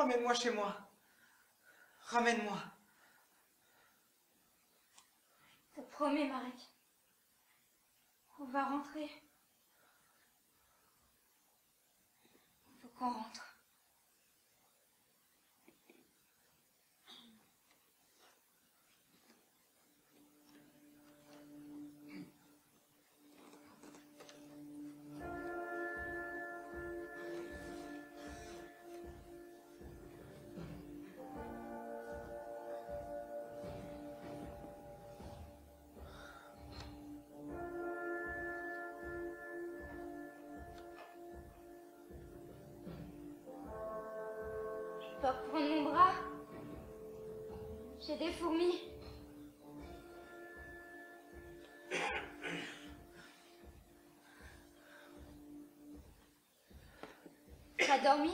Ramène-moi chez moi. Ramène-moi. Je te promets, Marek. On va rentrer. Il faut qu'on rentre. Tu peux prendre mon bras. J'ai des fourmis. T'as dormi?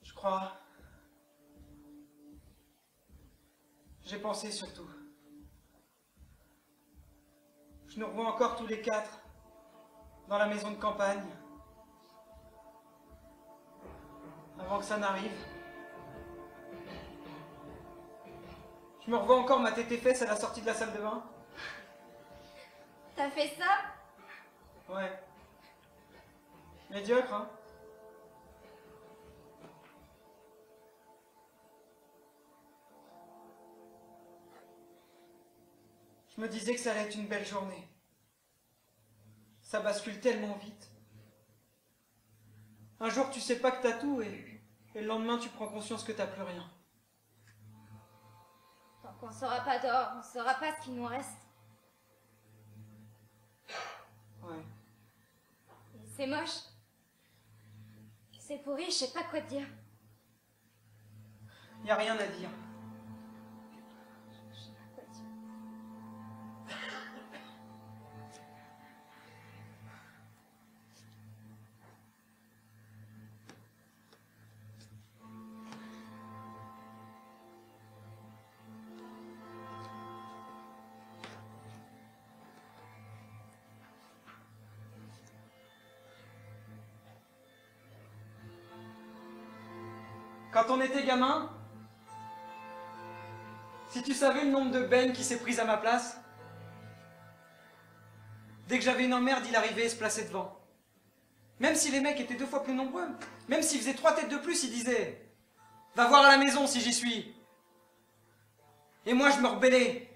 Je crois. J'ai pensé surtout. Je nous revois encore tous les quatre dans la maison de campagne. Avant que ça n'arrive. Je me revois encore mater tes fesses à la sortie de la salle de bain. T'as fait ça? Ouais. Médiocre, hein? Je me disais que ça allait être une belle journée. Ça bascule tellement vite. Un jour, tu sais pas que t'as tout et le lendemain, tu prends conscience que t'as plus rien. Tant qu'on sera pas dehors, on saura pas ce qu'il nous reste. Ouais. Et c'est moche. C'est pourri, je sais pas quoi te dire. Y a rien à dire. Je sais pas quoi te dire. Quand on était gamin, si tu savais le nombre de bennes qui s'est prise à ma place, dès que j'avais une emmerde, il arrivait et se plaçait devant. Même si les mecs étaient 2 fois plus nombreux, même s'ils faisaient 3 têtes de plus, il disait « Va voir à la maison si j'y suis !» Et moi, je me rebellais.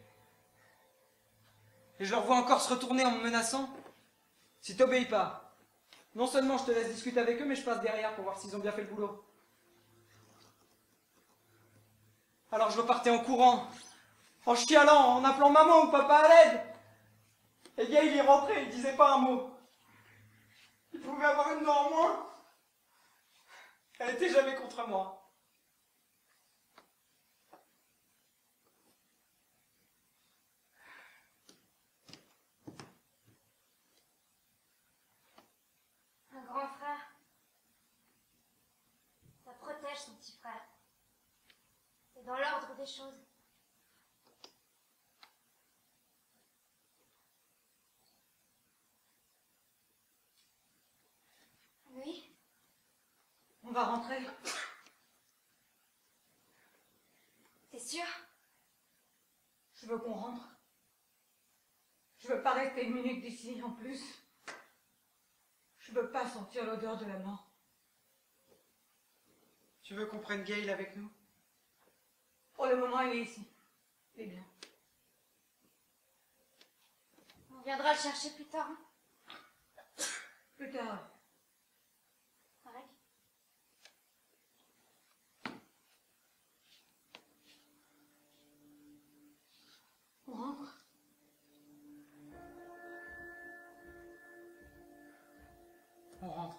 Et je leur vois encore se retourner en me menaçant. Si t'obéis pas, non seulement je te laisse discuter avec eux, mais je passe derrière pour voir s'ils ont bien fait le boulot. Alors je repartais en courant, en chialant, en appelant maman ou papa à l'aide. Et Gaël, il y rentrait, il disait pas un mot. Il pouvait avoir une dent en moins. Elle était jamais contre moi. Un grand frère, ça protège son petit frère. C'est dans l'ordre des choses. Oui, On va rentrer. t'es sûr? Je veux qu'on rentre. Je veux pas rester une minute d'ici en plus. Je veux pas sentir l'odeur de la mort. Tu veux qu'on prenne Gaël avec nous? Pour le moment, il est ici. Il est bien. On viendra le chercher plus tard. Hein? Plus tard. Marek? On rentre. On rentre.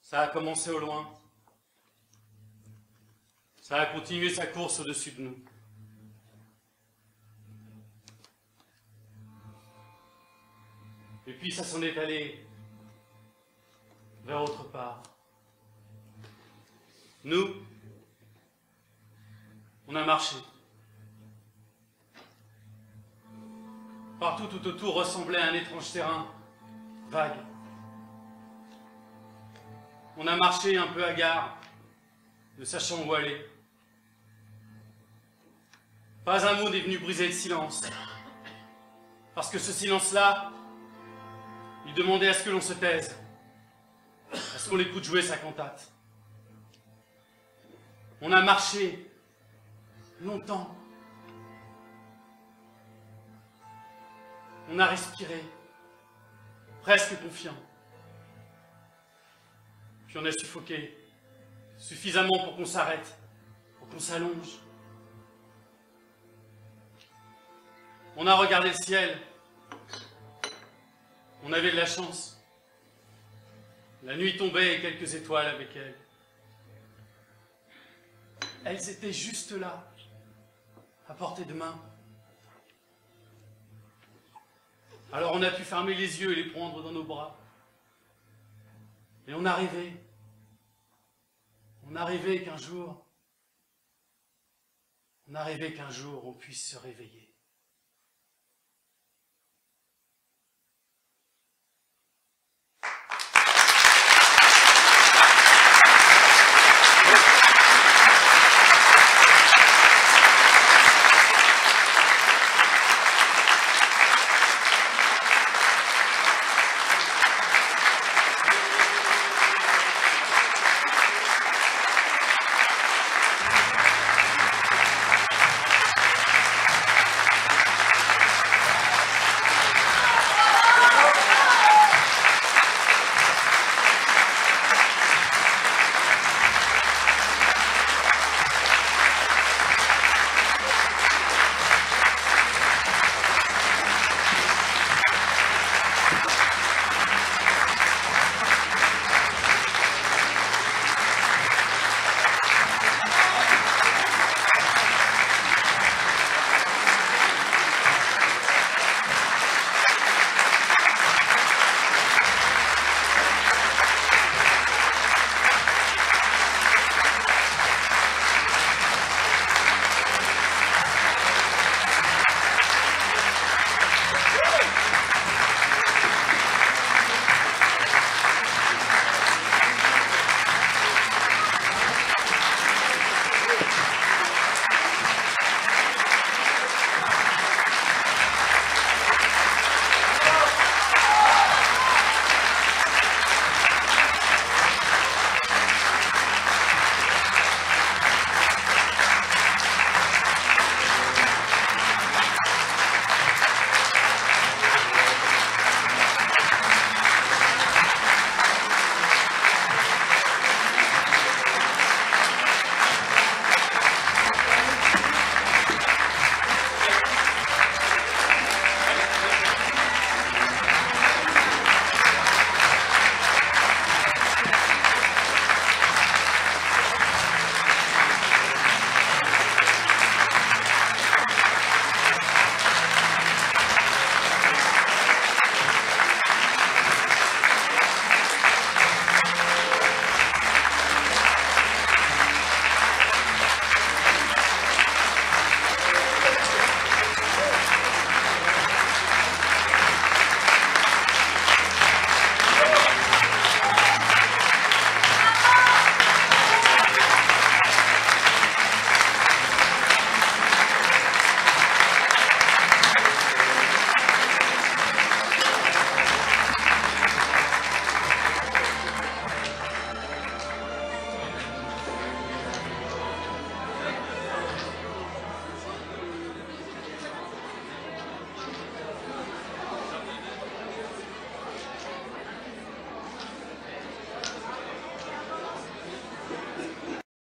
Ça a commencé au loin. Ça a continué sa course au-dessus de nous. Et puis ça s'en est allé vers autre part. Nous, on a marché. Partout tout autour ressemblait à un étrange terrain, vague. On a marché un peu hagard, ne sachant où aller. Pas un mot n'est venu briser le silence. Parce que ce silence-là, il demandait à ce que l'on se taise, à ce qu'on l'écoute jouer sa cantate. On a marché longtemps. On a respiré, presque confiant. Puis on a suffoqué, suffisamment pour qu'on s'arrête, pour qu'on s'allonge. On a regardé le ciel. On avait de la chance. La nuit tombait et quelques étoiles avec elle. Elles étaient juste là, à portée de main. Alors on a pu fermer les yeux et les prendre dans nos bras. Et on a rêvé. On a rêvé qu'un jour on puisse se réveiller.